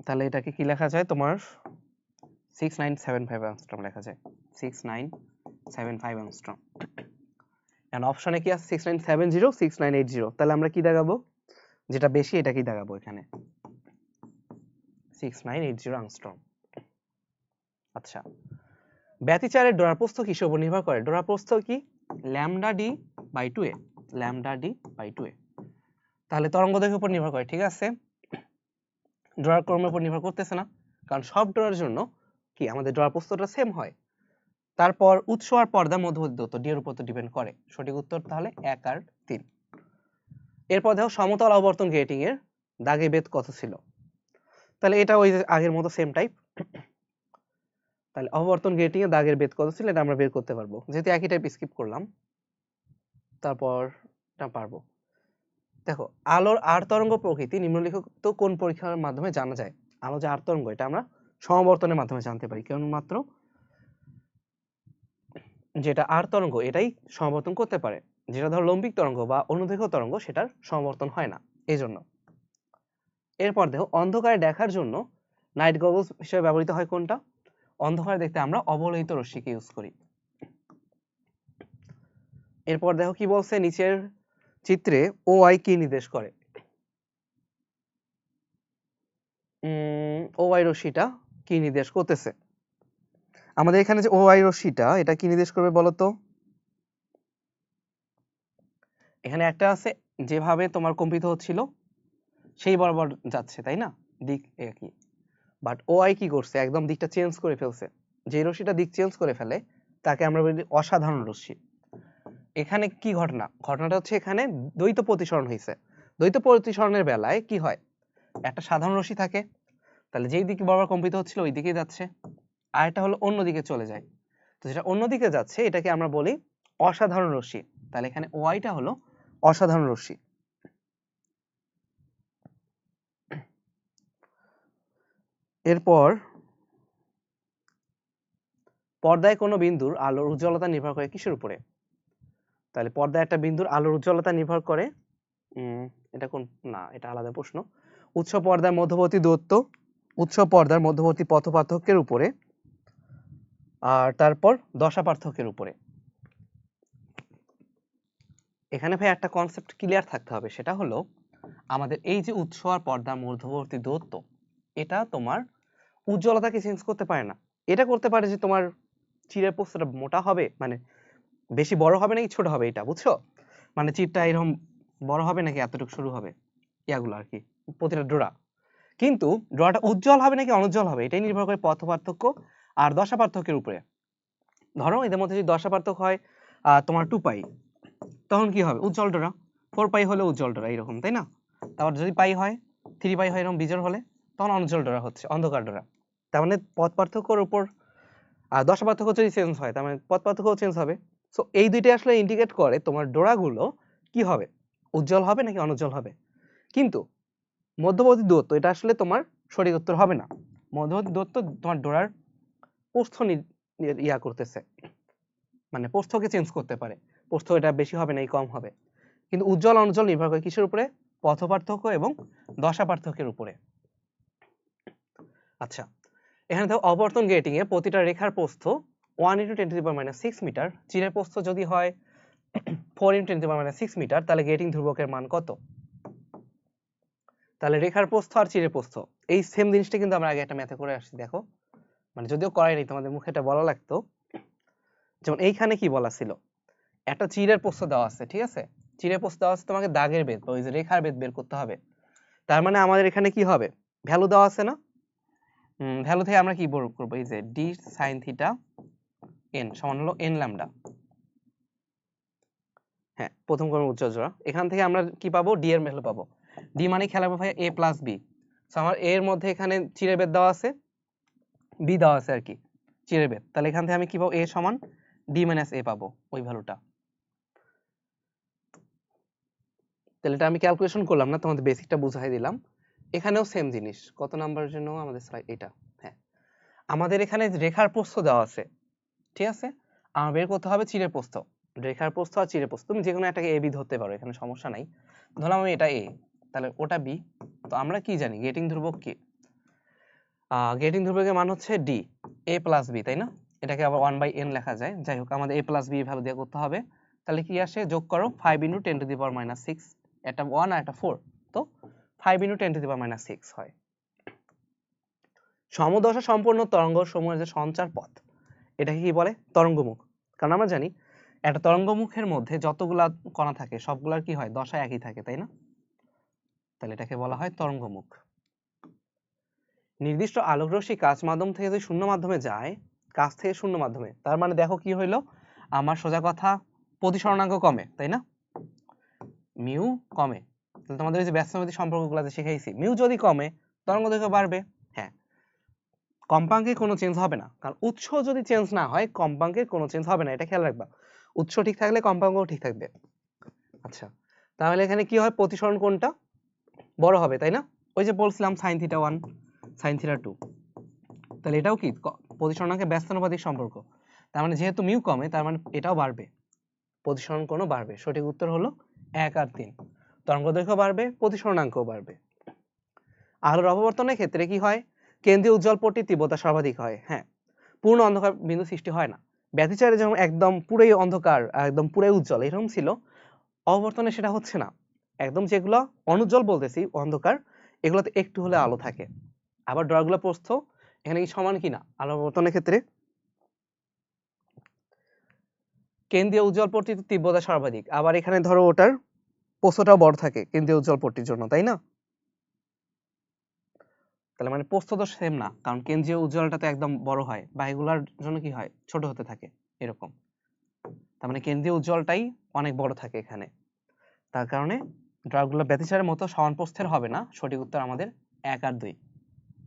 Speaker 1: তাহলে এটাকে কি লেখা যায়? তোমার 6975 অ্যাংস্ট্রম লেখা যায়। 6975 অ্যাংস্ট্রম। এন্ড অপশনে কি আছে? 6970, 6980। তাহলে আমরা কি দেখাবো? যেটা বেশি এটাকেই দেখাবো এখানে, 6980 অ্যাংস্ট্রম। আচ্ছা, ব্যতিচারের ডোরাপ্রস্থ কিসের উপর নির্ভর করে? ডোরাপ্রস্থ কি? Lambda D by 2a, lambda D by 2a। তাহলে তরঙ্গদৈর্ঘ্যের উপর নির্ভর করে, ঠিক আছে? ডোরার ক্রমের উপর নির্ভর করতেছে না, কারণ সব ডোরার জন্য কি আমাদের ডোরাপ্রস্থটা সেম হয়। তারপর উৎস আর পর্দা মধ্যবর্তী দূরত্ব ডি এর উপর তো ডিপেন্ড করে। সঠিক উত্তর তাহলে 1 আর 3। এরপর দেখো সমতল আবর্তন গ্রেটিং এর দাগের বেধ কত ছিল, তাহলে এটা ওই যে আগের মতো সেম টাইপ। তাহলে অবর্তন গ্রেটিং এর দাগের বেধ কত ছিল এটা আমরা বের করতে পারবো, যেহেতু একই টাইপ স্কিপ করলাম তারপর এটা পারবো। দেখো আলোর আর তরঙ্গ প্রকৃতি নিম্নলিখিত কোন পরীক্ষার মাধ্যমে জানা যায়? আলো যে আর তরঙ্গ এটা আমরা সমবর্তনের মাধ্যমে জানতে পারি, কেবলমাত্র যেটা আর তরঙ্গ এটাই সমবর্তন করতে পারে, যেটা ধরো লম্বিক তরঙ্গ বা অনুदैর্ঘ্য তরঙ্গ সেটার সমবর্তন হয় না এই জন্য। এরপর দেখো অন্ধকারে দেখার জন্য নাইট গগলস হিসেবে ব্যবহৃত হয় কোনটা? অন্ধকারে দেখতে আমরা অবলোহিত রশ্মিকে ইউজ করি। এরপর দেখো কি বলছে নিচের চিত্রে ও আই কি নির্দেশ করে? ও আই রশ্মিটা কি নির্দেশ করতেছে? আমাদের এখানে যে ও আই রশ্মিটা এটা কি নির্দেশ করবে বলতো? এখানে একটা আছে যেভাবে তোমার কম্পিত হচ্ছিল সেই বরাবর যাচ্ছে তাই না, দিক একই। বাট ও আই কি করছে, একদম দিকটা চেঞ্জ করে ফেলছে। যে রশ্মিটা দিক চেঞ্জ করে ফেলে তাকে আমরা বলি অসাধারণ রশ্মি। এখানে কি ঘটনাটা হচ্ছে এখানে দ্বৈত প্রতিসরণ হয়েছে। দ্বৈত প্রতিসরণের বেলায় কি হয়, একটা সাধারণ রশ্মি থাকে, তাহলে যেই দিকে বরাবর কম্পিত হচ্ছিল ওই দিকেই যাচ্ছে, আর একটা হলো অন্য দিকে চলে যায়। তো যেটা অন্য দিকে যাচ্ছে এটাকে আমরা বলি অসাধারণ রশ্মি। তাহলে এখানে ওআইটা হলো অসাধারণ রশ্মি। এরপর পর্দায় কোনো বিন্দুর আলোর উজ্জ্বলতা নির্ভর করে কিসের উপরে? তাহলে পর্দায় একটা বিন্দুর আলোর উজ্জ্বলতা নির্ভর করে এটা কোন, না এটা আলাদা প্রশ্ন। উৎস পর্দার মধ্যবর্তী দূরত্ব, উৎস পর্দার মধ্যবর্তী পথ পার্থক্যের উপরে, আর তারপর দশা পার্থক্যের উপরে। এখানে ভাই একটা কনসেপ্ট ক্লিয়ার থাকতে হবে, সেটা হলো আমাদের এই যে উৎস আর পর্দার মধ্যবর্তী দূরত্ব এটা তোমার উজ্জ্বলতাকে চেঞ্জ করতে পারে না। এটা করতে পারে যে তোমার চিরের প্রস্থটা মোটা হবে, মানে বেশি বড় হবে নাকি ছোট হবে, এটা বুঝছো? মানে চিরটা এরকম বড় হবে নাকি এতটুকু শুরু হবে, ইয়াগুলো আর কি, প্রতিটা ডোরা। কিন্তু ডোরাটা উজ্জ্বল হবে নাকি অনুজ্জ্বল হবে এটাই নির্ভর করে পথ পার্থক্য আর দশা পার্থক্যের উপরে। ধরো এদের মধ্যে যদি দশা পার্থক্য হয় তোমার 2 পাই, তখন কি হবে উজ্জ্বল ডোরা, 4 পাই হলে উজ্জ্বল ডোরা এরকম, তাই না? তারপর যদি পাই হয় 3 পাই হয় এরকম বিজোড় হলে তখন অনুজ্জ্বল ডোরা হচ্ছে, অন্ধকার ডোরা। তার মানে পথ পার্থক্যের উপর আর দশা পার্থক্য যদি চেঞ্জ হয় তার মানে পথ পার্থক্য চেঞ্জ হবে। সো এই দুইটা আসলে ইন্ডিকেট করে তোমার ডোরাগুলো কি হবে, উজ্জ্বল হবে নাকি অনুজ্জ্বল হবে। কিন্তু মধ্যবর্তী দূরত্ব এটা আসলে তোমার সঠিক উত্তর হবে না। মধ্যবর্তী দূরত্ব তোমার ডোরার প্রস্থ ইয়া করতেছে, মানে প্রস্থকে চেঞ্জ করতে পারে, প্রস্থ এটা বেশি হবে নাকি কম হবে। কিন্তু উজ্জ্বল অনুজ্জ্বল নির্ভর করে কিসের উপরে? পথ পার্থক্য এবং দশা পার্থক্যের উপরে। আচ্ছা এখানে দেখো অবর্তন গ্রেটিং এ প্রতিটা রেখার প্রস্থ 1 × 10⁻⁶ মিটার, চিরের প্রস্থ যদি হয় 4 × 10⁻⁶ মিটার, তাহলে গ্রেটিং ধ্রুবকের মান কত? তাহলে রেখার প্রস্থ আর চিরের প্রস্থ এই সেম জিনিসটা কিন্তু আমরা আগে একটা ম্যাথে করে আসছি, দেখো মানে যদিও করাই নাই তোমাদের মুখে এটা বলা লাগতো। যেমন এইখানে কি বলা ছিল, একটা চিরের প্রস্থ দেওয়া আছে, ঠিক আছে, চিরের প্রস্থ দেওয়া আছে, তোমাকে দাগের বেধ ওই যে রেখার বেধ বের করতে হবে। তার মানে আমাদের এখানে কি হবে, ভ্যালু দেওয়া আছে না, ভ্যালু থেকে আমরা কি বের করব, এই যে d sin θ n সমান হলো n ল্যামডা। হ্যাঁ প্রথম ক্রমের উজ্জ্বল জোড়া, এখান থেকে আমরা কি পাবো, d এর ভ্যালু পাবো। d মানে খেয়াল রাখবো ভাই a প্লাস b। সো আমার a এর মধ্যে এখানে চিরের বেধ দেওয়া আছে, b দেওয়া আছে আর কি চিরের বেধ, তাহলে এখান থেকে আমি কি পাবো, a সমান d মাইনাস a পাবো ওই ভ্যালুটা। তাহলে এটা আমি ক্যালকুলেশন করলাম না, তোমাদের বেসিকটা বুঝাই দিলাম। এখানেও সেম জিনিস, কত নাম্বারের জন্য আমাদের স্লাইড এটা, হ্যাঁ আমাদের এখানে রেখার প্রস্থ দেওয়া আছে, ঠিক আছে, আমার বের করতে হবে চিরের প্রস্থ। রেখার প্রস্থ আর চিরের প্রস্থ তুমি যে কোনো একটাকে a b ধরতে পারো, এখানে সমস্যা নাই। ধরলাম আমি এটা a, তাহলে ওটা b। তো আমরা কি জানি গেটিং ধ্রুবক কি, গেটিং ধ্রুবকের মান হচ্ছে d a প্লাস b, তাই না? এটাকে আবার 1/n লেখা যায়, যাই হোক আমাদের a প্লাস b ভ্যালু দিয়ে করতে হবে। তাহলে কি আসে, যোগ করো 5 × 10⁻⁶, এটা 1 আর এটা 4, তো 5 × 10⁻⁶ হয়। সমদশা সম্পন্ন তরঙ্গ সমূহের যে সঞ্চার পথ এটাকে কি বলে, তরঙ্গমুখ। কারণ আমরা জানি একটা তরঙ্গমুখের মধ্যে যতগুলা কণা থাকে সবগুলার কি হয়, দশা একই থাকে, তাই না? তাহলে এটাকে বলা হয় তরঙ্গমুখ। নির্দিষ্ট আলোকরশ্মি কাচ মাধ্যম থেকে যদি শূন্য মাধ্যমে যায়, কাছ থেকে শূন্য মাধ্যমে, তার মানে দেখো কি হইলো, আমার সোজা কথা প্রতিসরণাঙ্ক কমে, তাই না, মিউ কমে, তাহলে তোমাদের ওই যে ব্যস্তনবাদী সম্পর্কগুলোতে শিখাইছি, মিউ যদি কমে তরঙ্গ দৈর্ঘ্য বাড়বে। হ্যাঁ, কম্পাঙ্কে কোনো চেঞ্জ হবে না, কারণ উৎস যদি চেঞ্জ না হয় কম্পাঙ্কে কোনো চেঞ্জ হবে না, এটা খেয়াল রাখবা। উৎস ঠিক থাকলে কম্পাঙ্কও ঠিক থাকবে। আচ্ছা, তাহলে এখানে কি হয়, প্রতিসরণ কোণটা বড় হবে, তাই না? ওই যে বলছিলাম sin θ 1 sin θ 2, তাহলে এটাও কি প্রতিসরণাঙ্কে ব্যস্তানুপাতিক সম্পর্ক। তার মানে যেহেতু মিউ কমে তার মানে এটাও বাড়বে, প্রতিসরণ কোণও বাড়বে। সঠিক উত্তর হলো 1 আর 3। তরঙ্গ দৈর্ঘ্য বাড়বে, প্রতিসরণাঙ্কও বাড়বে। আলোর অপবর্তনের ক্ষেত্রে কি হয়, কেন্দ্রীয় উজ্জ্বল পট্টির তীব্রতা সর্বাধিক হয়। হ্যাঁ, পূর্ণ অন্ধকার বিন্দু সৃষ্টি হয় না। ব্যতিচারে যেমন একদম পুরোই অন্ধকার, একদম পুরোই উজ্জ্বল এরকম ছিল, অপবর্তনে সেটা হচ্ছে না। একদম যেগুলো অনুজ্জ্বল বলতেছি অন্ধকার, এগুলোতে একটু হলে আলো থাকে। আবার ড্রগুলো প্রস্থ এখানে কি সমান কিনা আলো অপবর্তনের ক্ষেত্রে? কেন্দ্রীয় উজ্জ্বল পট্টির তীব্রতা সর্বাধিক, আবার এখানে ধরো ওটার প্রস্থটাও বড় থাকে কেন্দ্রীয় উজ্জ্বল পট্টির জন্য, তাই না? তাহলে মানে প্রস্থ তো সেম না, কারণ কেন্দ্রীয় উজ্জ্বলটা তো একদম বড় হয়, বা এগুলার জন্য কি হয় ছোট হতে থাকে এরকম। তার মানে কেন্দ্রীয় উজ্জ্বলটাই অনেক বড় থাকে এখানে, তার কারণে ড্রগুলো ব্যতিচারের মতো সমান প্রস্থের হবে না। সঠিক উত্তর আমাদের 1 আর 2।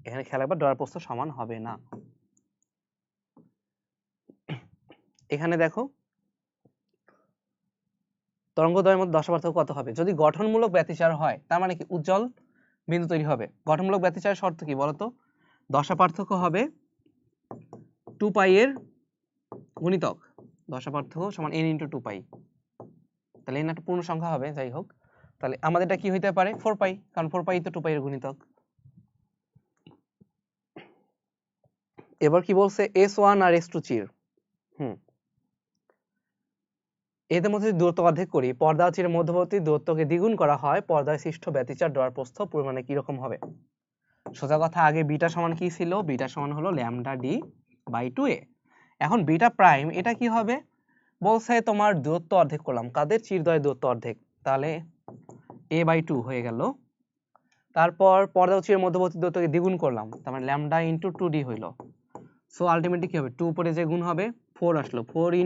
Speaker 1: এখানে খেয়াল রাখবা ড্রয়ের প্রস্থ সমান হবে না। এখানে দেখো তরঙ্গদ্বয়ের মধ্যে দশা পার্থক্য কত হবে? যদি গঠনমূলক ব্যতিচার হয় তার মানে কি উজ্জ্বল বিন্দু তৈরি হবে। গঠনমূলক ব্যতিচারের শর্ত কি বলতো? দশা পার্থক্য হবে 2 পাই এর গুণিতক, দশা পার্থক্য সমান n * 2 পাই। তাহলে n একটা পূর্ণ সংখ্যা হবে, যাই হোক। তাহলে আমাদের এটা কি হইতে পারে 4 পাই, কারণ 4 পাই তো 2 পাই এর গুণিতক। এবার কি বলছে S1 আর S2 চির, এদের মধ্যে দূরত্ব অর্ধেক করি, পর্দা ও চিরের মধ্যবর্তী দূরত্বকে দ্বিগুণ করা হয়, পর্দায় সৃষ্ট ব্যতিচার ড্রয়ের প্রস্থ পরিমাণে কি রকম হবে? সোজা কথা, আগে বিটা সমান কি ছিল? বিটা সমান হলো λd/2a। এখন বিটা প্রাইম এটা কি হবে? বলছে তোমার দূরত্ব অর্ধেক করলাম, কাদের? চিরদ্বয়ের দূরত্ব অর্ধেক, তাহলে a/2 হয়ে গেল। তারপর পর্দা ও চিরের মধ্যবর্তী দূরত্বকে দ্বিগুণ করলাম, তার মানে λ * 2d হইলো। সো আলটিমেটলি কি হবে? 2 উপরে যে গুণ হবে 4 আসলো, 4 *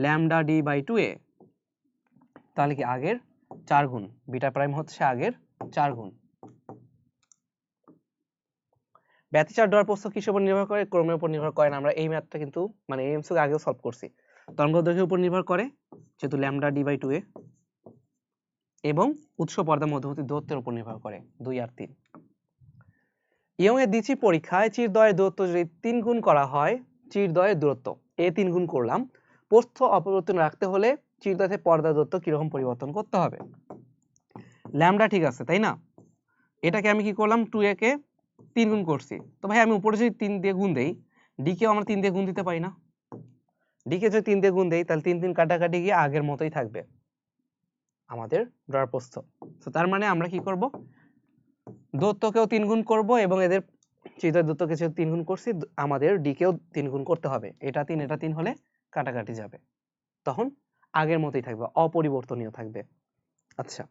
Speaker 1: λd/2a, তাহলে কি আগের 4 গুণ, বিটা প্রাইম হচ্ছে আগের 4 গুণ। ব্যতিচার ড্রয়ের প্রস্থ কিসের উপর নির্ভর করে? ক্রমের উপর নির্ভর করে না। আমরা এই ম্যাথটা কিন্তু মানে এই এমসিকিউ আগেও সলভ করছি। তরঙ্গ দৈর্ঘ্যের উপর নির্ভর করে যেহেতু λd/2a, এবং উৎস পর্দার মধ্যবর্তী দূরত্বের উপর নির্ভর করে 2 আর 3। ইয়ং এর দ্বিচি পরীক্ষায় চিরদ্বয়ের দূরত্ব যদি 3 গুণ করা হয়, চিরদ্বয়ের দূরত্ব এ 3 গুণ করলাম, প্রস্থ অপরিবর্তন রাখতে হলে চিরদ্বয় থেকে পর্দার দূরত্ব কিরকম পরিবর্তন করতে হবে? ল্যামডা ঠিক আছে, তাই না? এটাকে আমি কি করলাম 2a কে 3 গুণ করছি, তো ভাই আমি উপরে যদি 3 দিয়ে গুণ দেই, ডি কেও আমরা 3 দিয়ে গুণ দিতে পারি না? ডি কে যদি 3 দিয়ে গুণ দেই তাহলে 3 3 কাটাকাটি গিয়ে আগের মতোই থাকবে আমাদের ড্রয়ের প্রস্থ। তো তার মানে আমরা কি করব, দূরত্বকেও 3 গুণ করব এবং এদের চিরদ্বয়ের দূরত্বকে যেহেতু 3 গুণ করছি, আমাদের ডি কেও 3 গুণ করতে হবে। এটা 3 এটা 3 হলে কাটাকাটি যাবে, তখন আগের মতোই থাকবে, অপরিবর্তনীয় থাকবে। আচ্ছা,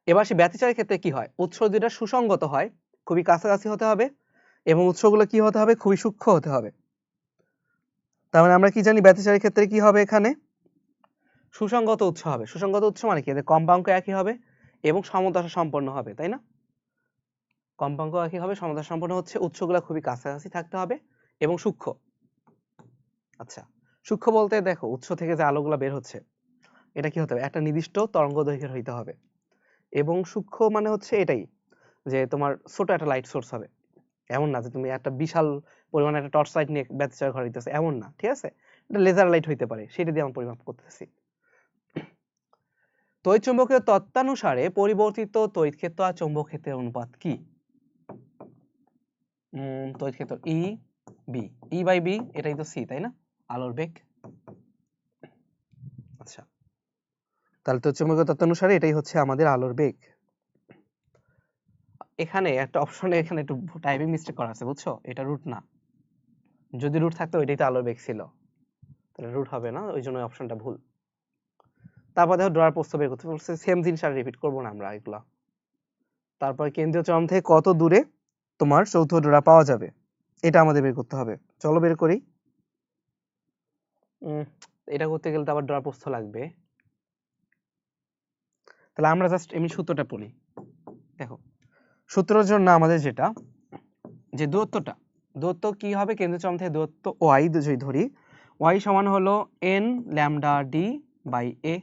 Speaker 1: এবার সে ব্যতিচারের ক্ষেত্রে কি হয়? উৎস দুইটা সুসংগত হয়, খুবই কাছাকাছি হতে হবে, এবং উৎসগুলো কি হতে হবে? খুবই সূক্ষ্ম হতে হবে। তার মানে আমরা কি জানি ব্যতিচারের ক্ষেত্রে কি হবে? এখানে সুসংগত উৎস হবে। সুসংগত উৎস মানে কি? এদের কম্পাঙ্ক একই হবে এবং সমদশা সম্পন্ন হবে, তাই না? কম্পাঙ্ক একই হবে, সমদশা সম্পন্ন হচ্ছে, উৎসগুলো খুবই কাছাকাছি থাকতে হবে এবং সূক্ষ্ম। আচ্ছা, সূক্ষ্ম বলতে দেখো উৎস থেকে যে আলোগুলো বের হচ্ছে এটা কি হতে হবে? একটা নির্দিষ্ট তরঙ্গ দৈর্ঘ্যের হইতে হবে। এবং সূক্ষ্ম মানে হচ্ছে এটাই যে তোমার ছোট একটা লাইট সোর্স হবে, এমন না যে তুমি একটা বিশাল পরিমাণে একটা টর্চ লাইট নিয়ে ব্যতিচার ঘর দিতেছে, এমন না, ঠিক আছে? এটা লেজার লাইট হইতে পারে, সেটা দিয়ে আমরা পরিমাপ করতেছি। তড়িৎচুম্বকীয় তত্ত্বানুসারে পরিবর্তিত তড়িৎ ক্ষেত্র আর চৌম্বক ক্ষেত্রের অনুপাত কি? তড়িৎ ক্ষেত্র E B, E by B, এটাই তো সি, তাই না? আলোর বেগ। আচ্ছা, তাহলে তড়িৎচুম্বকীয় তত্ত্বানুসারে এটাই হচ্ছে আমাদের আলোর বেগ। এখানে একটা অপশনে এখানে একটু টাইপিং মিস্টেক করা আছে, বুঝছো? এটা রুট না, যদি রুট থাকতো ওইটাই তো আলোর বেগ ছিল, তাহলে রুট হবে না, ওই জন্য অপশনটা ভুল। তারপর দেখো ড্রয়ার প্রস্থ বের করতে বলছে, সেম জিনিস আর রিপিট করবো না আমরা এগুলা। তারপর কেন্দ্রীয় চরম থেকে কত দূরে তোমার চৌথ ডোরা পাওয়া যাবে, এটা আমাদের বের করতে হবে। চলো বের করি। এটা করতে গেলে তো আবার ড্রয়ার প্রস্থ লাগবে। তাহলে আমরা জাস্ট এমনি সূত্রটা পড়ি। দেখো সূত্রের জন্য আমাদের যেটা যে দূরত্ব কি হবে, কেন্দ্রচরম থেকে দূরত্ব ওয়াই যদি ধরি, ওয়াই সমান হলো n ল্যামডা ডি বাই এ,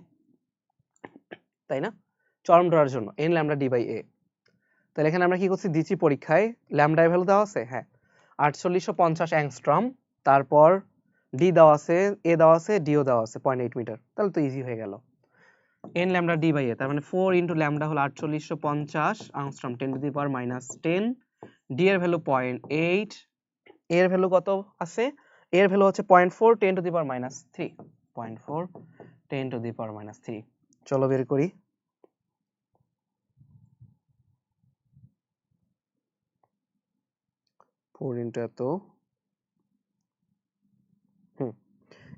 Speaker 1: তাই না? চরম ধরার জন্য n ল্যামডা ডি বাই এ। তাহলে এখানে আমরা কি করছি, দিচ্ছি পরীক্ষায় ল্যামডা এর ভ্যালু দেওয়া আছে, হ্যাঁ 4850 অ্যাংস্ট্রম, তারপর ডি দেওয়া আছে, এ দেওয়া আছে, ডিও দেওয়া আছে 0.8 মিটার। তাহলে তো ইজি হয়ে গেল, n ল্যামডা ডি বাই এ, তার মানে 4 ইন্টু ল্যামডা হলো 4850 angstrom 10 to the power -10, D এর ভ্যালু 0.8, এর ভ্যালু কত আছে, এর ভ্যালু হচ্ছে 0.4 10 to the power -3, 0.4 10 to the পাওয়ার -3। চলো বের করি।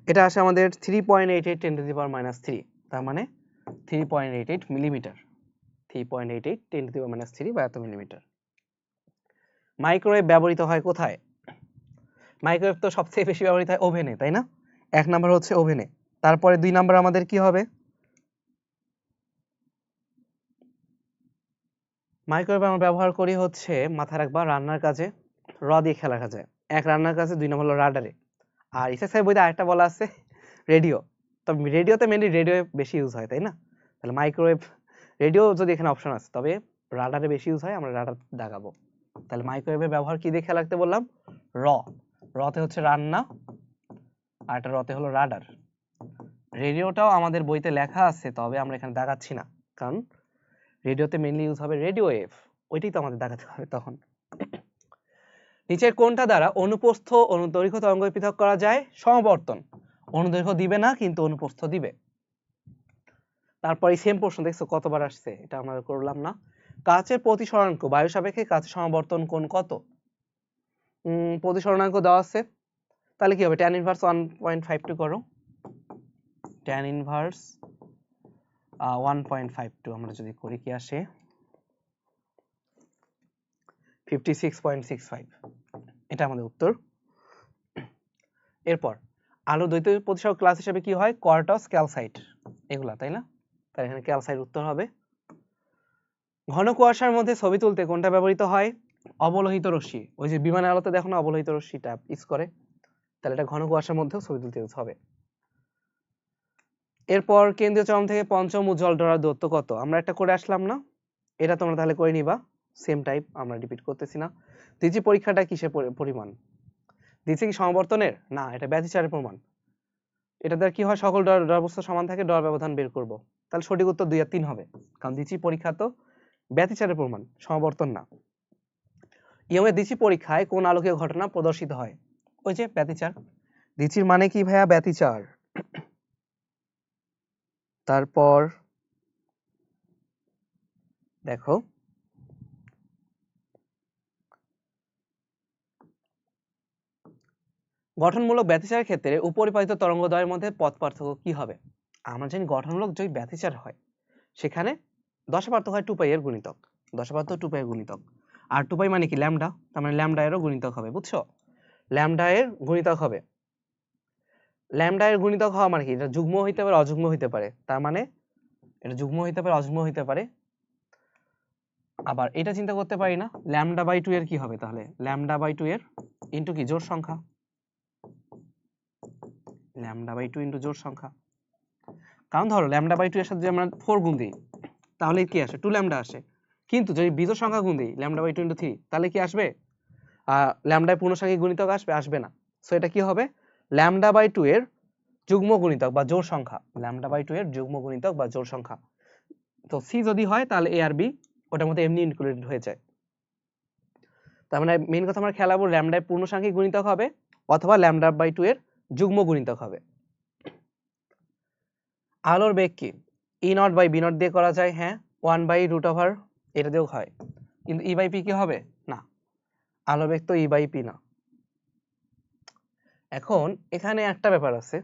Speaker 1: এটা আসে আমাদের 3.88 10 টু দি পাওয়ার -3, তার মানে 3.88 মিলিমিটার, 3.88 10 টু দি পাওয়ার -3 বা এত মিলিমিটার। মাইক্রোওয়েভ ব্যবহৃত হয় কোথায়? মাইক্রোওয়েভ তো সবচেয়ে বেশি ব্যবহৃত হয় ওভেনে, তাই না? 1 নাম্বার হচ্ছে ওভেনে, তারপরে 2 নাম্বার আমাদের কি হবে? মাইক্রোওয়েভ আমরা ব্যবহার করি হচ্ছে মাথায় রাখবা রান্নার কাজে, র দিয়ে খেলার কাজে, 1 রান্নার কাজে, 2 নম্বর হলো রাডারে। আর এসএসআই বইতে আরেকটা বলা আছে রেডিও, তবে রেডিওতে মেইনলি রেডিও বেশি ইউজ হয়, তাই না? তাহলে মাইক্রোওয়েভ রেডিও যদি এখানে অপশন আছে, তবে রাডারে বেশি ইউজ হয়, আমরা রাডার দাগাবো। তাহলে মাইক্রোওয়েভের ব্যবহার কি দিয়ে খেয়াল রাখতে বললাম? রতে হচ্ছে রান্না, আর একটা রতে হলো রাডার। রেডিওটাও আমাদের বইতে লেখা আছে, তবে আমরা এখানে দাগাচ্ছি না, কারণ রেডিওতে মেইনলি ইউজ হবে রেডিও ওয়েভ, ওইটাই তো আমাদের দেখাতে হবে তখন। নিচের কোনটা দ্বারা অনুপ্রস্থ অনুদৈর্ঘ্য তরঙ্গ পৃথক করা যায়? সমবর্তন। অনুদৈর্ঘ্য দিবে না, কিন্তু অনুপ্রস্থ দিবে। তারপরে সেম প্রশ্ন দেখছো কতবার আসছে, এটা আমরা করলাম না। কাচের প্রতিসরাঙ্ক বায়ু সাপেক্ষে কাচের সমাবর্তন কোণ কত? প্রতিসরাঙ্ক দেওয়া আছে, তাহলে কি হবে, tan ইনভার্স 1.52 করো, tan ইনভার্স 1.52 আমরা যদি করি কি আসে, 56.65, এটা আমাদের উত্তর। এরপর আলোর দ্বৈত প্রতিসরক ক্লাস হিসেবে কি হয়? কোয়ার্টাস, ক্যালসাইট, এগুলা, তাই না? তাই এখানে ক্যালসাইট উত্তর হবে। ঘন কুয়াশার মধ্যে ছবি তুলতে কোনটা ব্যবহৃত হয়? অবলোহিত রশ্মি। ওই যে বিমানের আলোতে দেখো না অবলোহিত রশ্মিটা ইউজ করে, তাহলে এটা ঘন কুয়াশার মধ্যেও ছবি তুলতে ইউজ হবে। এরপর কেন্দ্রীয় চরম থেকে পঞ্চম উজ্জ্বল ডোরার দূরত্ব কত? আমরা একটা করে আসলাম না, এটা তোমরা তাহলে করে নিবা, সেম টাইপ, আমরা রিপিট করতেছি না। দ্বিতীয় পরীক্ষাটা কিসের পরিমাণ? দিচ্ছে কি সমবর্তনের? না, এটা ব্যতিচারের প্রমাণ। এটা দ্বারা কি হয়, সকল ডর বস্তু সমান থাকে, ডর ব্যবধান বের করব। তাহলে সঠিক উত্তর 2 আর 3 হবে, কারণ দ্বিতীয় পরীক্ষা তো ব্যতিচারের প্রমাণ, সমবর্তন না। ইয়মের দ্বিতীয় পরীক্ষায় কোন আলোকীয় ঘটনা প্রদর্শিত হয়? ওই যে ব্যতিচার। দ্বিতীয় মানে কি ভাইয়া? ব্যতিচার। তারপর দেখো গঠনমূলক ব্যতিচারের ক্ষেত্রে উপরিপালিত তরঙ্গদ্বয়ের মধ্যে পথ পার্থক্য কি হবে? আমরা জানি গঠনমূলক যদি ব্যতিচার হয় সেখানে দশা পার্থক্য হয় 2 পাই এর গুণিতক, দশা পার্থক্য 2 পাই এর গুণিতক। আর 2 পাই মানে কি? ল্যামডা, তার মানে ল্যামডা এরও গুণিতক হবে, বুঝছো? ল্যামডা এর গুণিতক হবে। ল্যামডা এর গুণিতক হওয়া মানে কি? এটা যুগ্ম হইতে পারে, অযুগ্ম হইতে পারে, তার মানে এটা যুগ্ম হইতে পারে, অযুগ্ম হইতে পারে। আবার এটা চিন্তা করতে পারি না, ল্যামডা বাই 2 এর কি হবে? তাহলে ল্যামডা বাই 2 এর ইনটু কি? জোড় সংখ্যা, ল্যামডা বাই 2 ইনটু জোড় সংখ্যা। কারণ ধরো ল্যামডা বাই 2 এর সাথে যদি আমরা 4 গুণ দিই, তাহলে কি আসে? 2 ল্যামডা আসে। কিন্তু যদি বিজোড় সংখ্যা গুণ দিই, ল্যামডা বাই 2 ইনটু 3, তাহলে কি আসবে? ল্যামডায় পূর্ণসংখ্যক গুণিতক আসবে? আসবে না। সো এটা কি হবে? ল্যামডা বাই 2 এর যুগ্ম গুণিতক বা জোড় সংখ্যা, ল্যামডা বাই 2 এর যুগ্ম গুণিতক বা জোড় সংখ্যা। তো সি যদি হয় তাহলে এ আর বি ওটার মধ্যে এমনি ইনক্লুডেড হয়ে যায়। তার মানে মেইন কথা আমরা খেলাবো ল্যামডায় পূর্ণসংখ্যক গুণিতক হবে অথবা ল্যামডা বাই 2 এর যুগ্ম গুণিতক হবে। আলোর বেগ কি? ই নট বাই বি নট দিয়ে করা যায়, হ্যাঁ 1/√, এটা দিয়েও হয়, কিন্তু ই বাই পি কি হবে? না, আলোর বেগ তো ই বাই পি না। এখন এখানে একটা ব্যাপার আছে,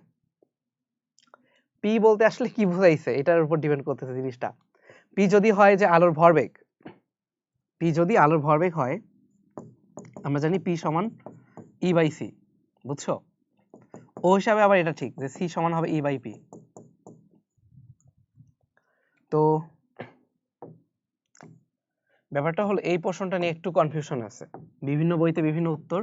Speaker 1: পি বলতে আসলে কি বোঝাইছে এটার উপর ডিপেন্ড করতেছে জিনিসটা। পি যদি হয় যে আলোর ভরবেগ, পি যদি আলোর ভরবেগ হয়, আমরা জানি পি সমান ই বাই সি, বুঝছো? ও হিসাবে আবার এটা ঠিক যে সি সমান হবে ই বাই পি। তো ব্যাপারটা হলো এই প্রশ্নটা নিয়ে একটু কনফিউশন আছে, বিভিন্ন বইতে বিভিন্ন উত্তর।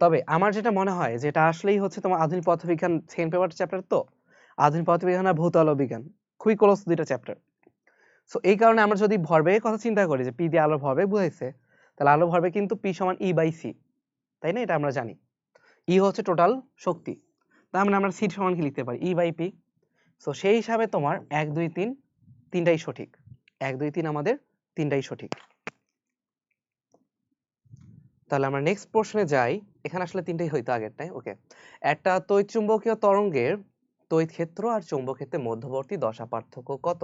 Speaker 1: তবে আমার যেটা মনে হয় যেটা আসলেই হচ্ছে তোমার আধুনিক পদার্থবিজ্ঞান সেকেন্ড পেপার চ্যাপ্টার, তো আধুনিক পদার্থবিজ্ঞান আর ভৌত আলোক বিজ্ঞান খুবই ক্লোজ দুইটা চ্যাপ্টার। সো এই কারণে আমরা যদি ভরবেগের কথা চিন্তা করি যে পি দিয়ে আলোর ভরবেগ বুঝাইছে, তাহলে আলোর ভরবেগ কিন্তু পি সমান ই বাই সি, তাই না? এটা আমরা জানি। ই হচ্ছে টোটাল শক্তি, তার মানে আমরা সি সমান কি লিখতে পারি, ই বাই পি। সো সেই হিসাবে তোমার 1 2 3 তিনটাই সঠিক, 1 2 3 আমাদের তিনটাই সঠিক। তাহলে আমরা নেক্সট প্রশ্নে যাই। এখানে আসলে তিনটাই হইতো আগেরটাই, ওকে। একটা তড়িৎচুম্বকীয় তরঙ্গের তড়িৎ ক্ষেত্র আর চৌম্বক ক্ষেত্রের মধ্যবর্তী দশা পার্থক্য কত?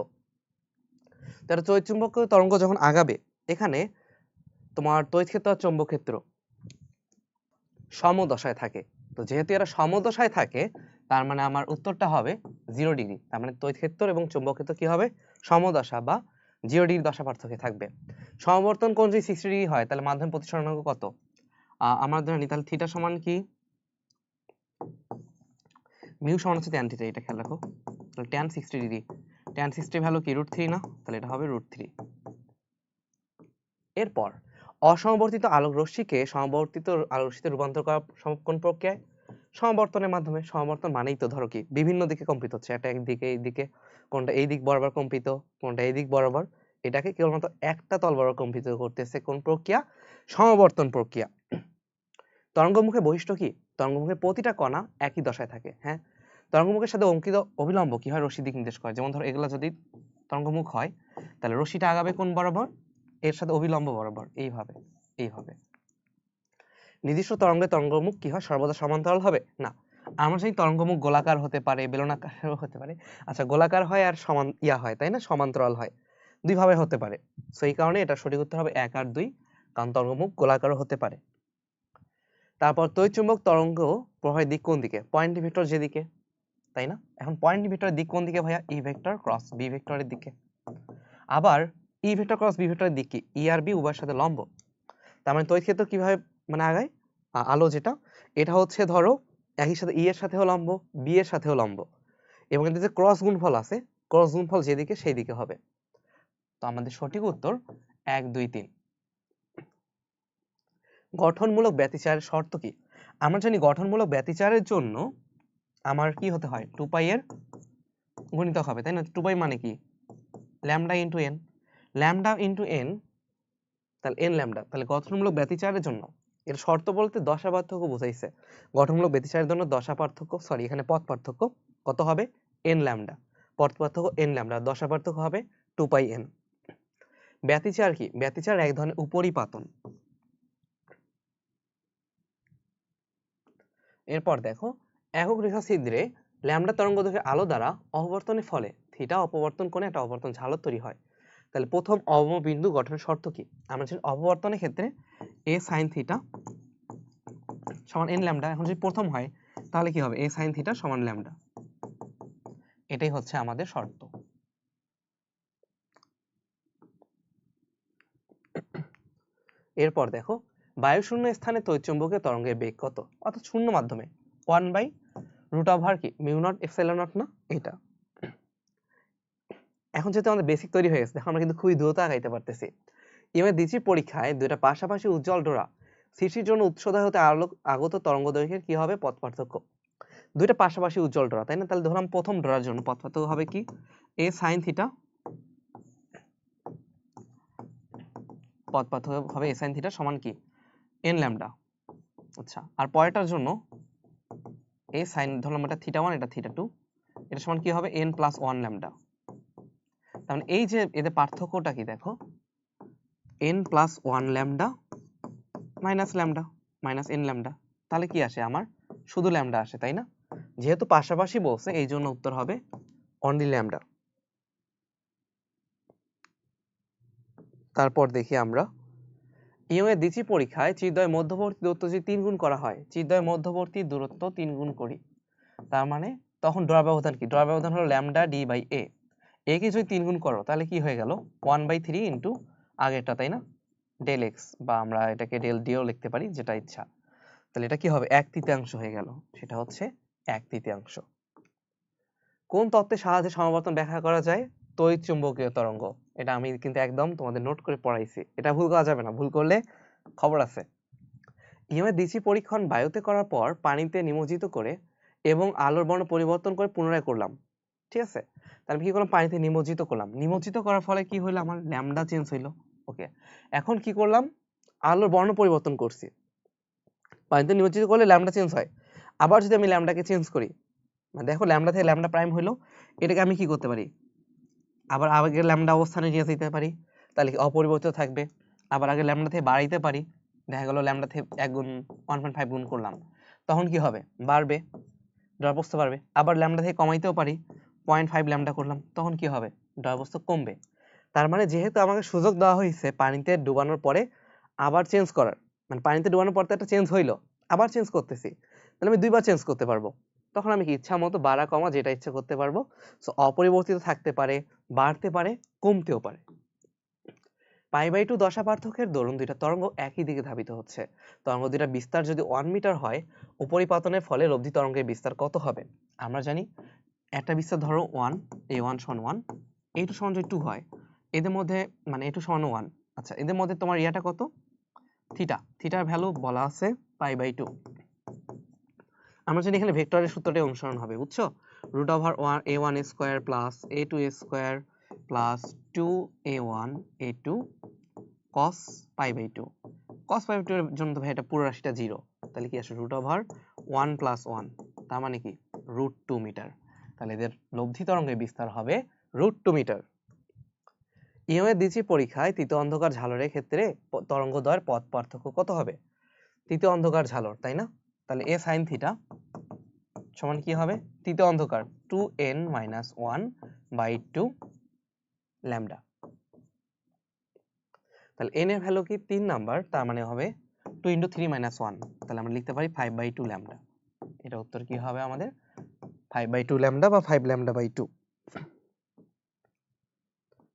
Speaker 1: তাহলে তড়িৎচুম্বকীয় তরঙ্গ যখন আগাবে, এখানে তোমার তড়িৎ ক্ষেত্র আর চৌম্বক ক্ষেত্র সমদশায় থাকে। তো যেহেতু এরা সমদশায় থাকে, তার মানে আমার উত্তরটা হবে 0 ডিগ্রি। তার মানে তড়িৎ ক্ষেত্র এবং চৌম্বক ক্ষেত্র কি হবে, সমদশা বা 0 ডিগ্রি দশা পার্থক্যে থাকবে। সমবর্তন কোণ যদি 60 ডিগ্রি হয়, তাহলে মাধ্যম প্রতিসরণাঙ্ক কত? আমরা ধরে নিই তাহলে থিটা সমান কি, মিউ সমান হচ্ছে tan থিটা, এটা খেয়াল রাখো। তাহলে tan 60 ডিগ্রি, tan 60 ভ্যালু কি √3 না? তাহলে এটা হবে √3। এরপর অসমবর্তিত আলোক রশ্মিকে সমবর্তিত আলোক রশ্মিতে রূপান্তর করা কোন প্রক্রিয়ায়? সমবর্তনের মাধ্যমে। সমবর্তন মানেই তো ধরো কি বিভিন্ন দিকে কম্পিত হচ্ছে, এটা একদিকে এইদিকে, কোনটা এই দিক বরাবর কম্পিত, কোনটা এই দিক বরাবর, এটাকে কেবলমাত্র একটা তল বরাবর কম্পিত করতেছে কোন প্রক্রিয়া? সমবর্তন প্রক্রিয়া। তরঙ্গমুখের বৈশিষ্ট্য কি? তরঙ্গমুখের প্রতিটা কণা একই দশায় থাকে। হ্যাঁ, তরঙ্গমুখের সাথে অঙ্কিত অবিলম্ব কি হয়, রশ্মি দিক নির্দেশ করে। যেমন ধরো এগুলা যদি তরঙ্গমুখ হয়, তাহলে রশ্মিটা আগাবে কোন বরাবর? এর সাথে অবিলম্ব বরাবর, এইভাবে এইভাবে। নির্দিষ্ট তরঙ্গের তরঙ্গমুখ কি হয়, সর্বদা সমান্তরাল হবে না। আমরা জানি তরঙ্গমুখ গোলাকার হতে পারে, বেলনাকারও হতে পারে। আচ্ছা, গোলাকার হয় আর সমান হয়, তাই না? সমান্তরাল হয়, দুই ভাবে হতে পারে। সো এই কারণে এটা সঠিক উত্তর হবে 1 আর 2, কারণ তরঙ্গমুখ গোলাকারও হতে পারে। তারপর তড়িৎচুম্বক তরঙ্গ প্রবাহের দিক কোন দিকে? পয়েন্ট ভেক্টর যেদিকে, তাই না? এখন পয়েন্ট ভেক্টরের দিক কোন দিকে ভাইয়া? ই ভেক্টর ক্রস বি ভেক্টরের দিকে। আবার ই ভেক্টর ক্রস বি ভেক্টরের দিক কি? ই আর বি উভয়ের সাথে লম্ব। তার মানে তড়িৎ ক্ষেত্র কিভাবে মানে আগায়? আলো যেটা, এটা হচ্ছে ধরো একই সাথে ই এর সাথেও লম্ব, বি এর সাথেও লম্ব, এবং এদের যে ক্রস গুণফল আছে, ক্রস গুণফল যেদিকে সেই দিকে হবে। তো আমাদের সঠিক উত্তর 1 2 3। গঠনমূলক ব্যতিচারের শর্ত কি? আমরা জানি গঠনমূলক ব্যতিচারের জন্য আমার কি হতে হয়, 2 পাই এর গুণিতক হবে, তাই না? 2 পাই মানে কি, lambda into N, lambda into N, তাহলে এন ল্যামডা। তাহলে গঠনমূলক ব্যতিচারের জন্য এর শর্ত বলতে দশা পার্থক্য বোঝাইছে। গঠনমূলক ব্যতিচারের জন্য দশা পার্থক্য, সরি এখানে পথ পার্থক্য কত হবে? N lambda. পথ পার্থক্য এন ল্যামডা, দশা পার্থক্য হবে 2 পাই এন। ব্যতিচার কি? ব্যতিচার এক ধরনের উপরিপাতন। এরপর দেখো, একক রেখা ছিদ্রে ল্যামডা তরঙ্গদৈর্ঘ্যের আলো দ্বারা অপবর্তনের ফলে থিটা অপবর্তন কোণে একটা অপবর্তন ঝালক তৈরি হয়। তাহলে প্রথম অবম বিন্দু গঠনের শর্ত কি? আমরা জানি অপবর্তনের ক্ষেত্রে এ সাইন থিটা সমান এন ল্যামডা। এখন যদি প্রথম হয়, তাহলে কি হবে? এ সাইন থিটা সমান ল্যামডা। এটাই হচ্ছে আমাদের শর্ত। এরপর দেখো, বায়ুশূন্য স্থানে তড়িৎচুম্বকীয় তরঙ্গের বেগ কত? অর্থাৎ শূন্য মাধ্যমে 1/√, কি মিউ নট এপসাইলন নট না? এটা এখন যেহেতু আমাদের বেসিক তৈরি হয়ে গেছে, দেখো আমরা কিন্তু খুবই দ্রুত আগাইতে পারতেছি। এবার দিচ্ছি পরীক্ষায় দুইটা পাশাপাশি উজ্জ্বল ডোরা সৃষ্টির জন্য উৎসদয় হতে আগত তরঙ্গ দৈর্ঘ্যের কি হবে পথ পার্থক্য? দুইটা পাশাপাশি উজ্জ্বল ডোরা, তাই না? তাহলে ধরলাম প্রথম ডোরার জন্য পথ পার্থক্য হবে কি, এ সাইন থিটা, পথ পার্থক্য হবে এ সাইন থিটা সমান কি, এন ল্যামডা। আচ্ছা, আর পরেরটার জন্য এ সাইন, ধরলাম এটা থিটা 1, এটা থিটা 2, এটা সমান কি হবে, এন প্লাস 1 ল্যামডা। তার মানে এই যে এদের পার্থক্যটা কি দেখো, N plus 1 lambda minus lambda minus N lambda. তাহলে কি আসে, আমার শুধু ল্যামডা আসে, তাই না? যেহেতু পাশাপাশি বলছে, এই জন্য উত্তর হবে অনলি ল্যামডা। তারপর দেখি আমরা ইয়ং এর দ্বিতীয় পরীক্ষায় চিরদ্বয় মধ্যবর্তী দূরত্ব যদি 3 গুণ করা হয়, চিরদ্বয় মধ্যবর্তী দূরত্ব 3 গুণ করি, তার মানে তখন ড্র ব্যবধান কি? ড্র ব্যবধান হলো ল্যামডা ডি বাই এ। এ কে যদি 3 গুণ করো, তাহলে কি হয়ে গেল, 1/3 ইন্টু আগেরটা, তাই না? ডেল এক্স, বা আমরা এটাকে ডেল ডিও লিখতে পারি, যেটা ইচ্ছা। তাহলে এটা কি হবে, 1/3 হয়ে গেল, সেটা হচ্ছে 1/3। কোন তত্ত্বের সাহায্যে সমাবর্তন ব্যাখ্যা করা যায়? তড়িৎ চুম্বকীয় তরঙ্গ। এটা আমি কিন্তু একদম তোমাদের নোট করে পড়াইছি, এটা ভুল করা যাবে না, ভুল করলে খবর আছে। ইএমের দিচি পরীক্ষণ বায়ুতে করার পর পানিতে নিমজ্জিত করে এবং আলোর বর্ণ পরিবর্তন করে পুনরায় করলাম, ঠিক আছে। তাহলে কি করলাম, পানিতে নিমজ্জিত করলাম, নিমজ্জিত করার ফলে কি হইলো, আমার ল্যামডা চেঞ্জ হইলো। ওকে, এখন কি করলাম, আলোর বর্ণ পরিবর্তন করছি, পানিতে নিমজ্জিত করলে ল্যামডা চেঞ্জ হয়। আবার যদি আমি ল্যামডাকে চেঞ্জ করি, মানে দেখো ল্যামডা থেকে ল্যামডা প্রাইম হইলো, এটাকে আমি কি করতে পারি, আবার আগের ল্যামডা অবস্থানে নিয়ে যেতে পারি, তাহলে কি অপরিবর্তিত থাকবে। আবার আগে ল্যামডা থেকে বাড়াইতে পারি, দেখা গেল ল্যামডা থেকে 1 গুণ 1.5 গুণ করলাম, তখন কি হবে, বাড়বে, ড্রপস্থ বাড়বে। আবার ল্যামডা থেকে কমাইতেও পারি, 0.5 ল্যামডা করলাম, তখন কি হবে, ড্রপস্থ কমবে। তার মানে যেহেতু আমাকে সুযোগ দেওয়া হয়েছে পানিতে ডুবানোর পরে আবার চেঞ্জ করার, মানে পানিতে ডুবানোর পর তো একটা চেঞ্জ হইলো, আবার চেঞ্জ করতেছি, তাহলে আমি 2বার চেঞ্জ করতে পারবো। তখন আমি কি ইচ্ছা মতো বাড়া কমা যেটা ইচ্ছা করতে পারবো। সো অপরিবর্তিত থাকতে পারে, বাড়তে পারে, কমতেও পারে। π/2 দশা পার্থক্যের দরুন দুইটা তরঙ্গ একই দিকে ধাবিত হচ্ছে। তরঙ্গ দুইটা বিস্তার যদি 1 মিটার হয়, উপরিপাতনের ফলে লব্ধি তরঙ্গের বিস্তার কত হবে? আমরা জানি একটা বিস্তার ধরো 1, a1 সমান 1, a2 সমান যদি 2 হয়, এদের মধ্যে মানে a2 সমান 1, আচ্ছা এদের মধ্যে তোমার ইয়াটা কত, থিটা, থিটার ভ্যালু বলা আছে π/2। আমরা জানি এখানে ভেক্টরের সূত্রটি অনুসরণ হবে, বুঝছো, √a1 square plus a2 square plus 2a1 a2 cos π/2। cos π/2 এর জন্য তো ভাই এটা পুরো রাশিটা 0, তাহলে কি আসে √1 + 1, তার মানে কি √2 মিটার। তাহলে এদের লব্ধি তরঙ্গের বিস্তার হবে √2 মিটার। ইএমের দিচি পরীক্ষায় তৃতীয় অন্ধকার ঝালরের ক্ষেত্রে তরঙ্গদ্বয়ের পথ পার্থক্য কত হবে? তৃতীয় অন্ধকার ঝালর, তাই না, তাহলে a sin θ সমান কি হবে, তৃতীয় অন্ধকার 2n-1/2 ল্যামডা। তাহলে n এর ভ্যালু কি 3 নাম্বার, তার মানে হবে 2 × 3 - 1, তাহলে আমরা লিখতে পারি 5/2 ল্যামডা। এটা উত্তর কি হবে আমাদের, 5/2 ল্যামডা বা 5 ল্যামডা/2।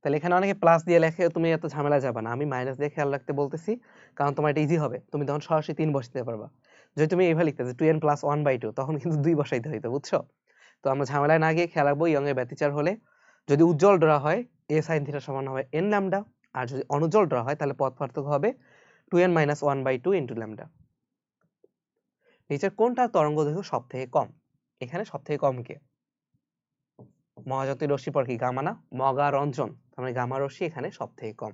Speaker 1: তাহলে এখানে অনেকে প্লাস দিয়ে লেখে, তুমি এত ঝামেলা যাবে না, আমি মাইনাস দিয়ে খেয়াল রাখতে বলতেছি, কারণ তোমার এটা ইজি হবে, তুমি তখন সরাসরি 3 বসাতে পারবা। যদি তুমি এইভাবে লিখতে 2n + 1/2, তখন কিন্তু 2 বসাইতে হইতো, বুঝছো। তো আমরা ঝামেলায় না গিয়ে খেয়াল রাখবো ইয়ং এর ব্যতিচার হলে যদি উজ্জ্বল ড্র হয় a sin θ সমান হবে n ল্যামডা, আর যদি অনুজ্জ্বল ড্র হয় তাহলে পথ পার্থক্য হবে 2n - 1/2 × ল্যামডা। নিচের কোনটা তরঙ্গ দৈর্ঘ্য সবথেকে কম? এখানে সবথেকে কম কে, মহাজাতি রশ্মি পর কি গামা না, মগা রঞ্জন, তার মানে গামা রশ্মি এখানে সবথেকে কম।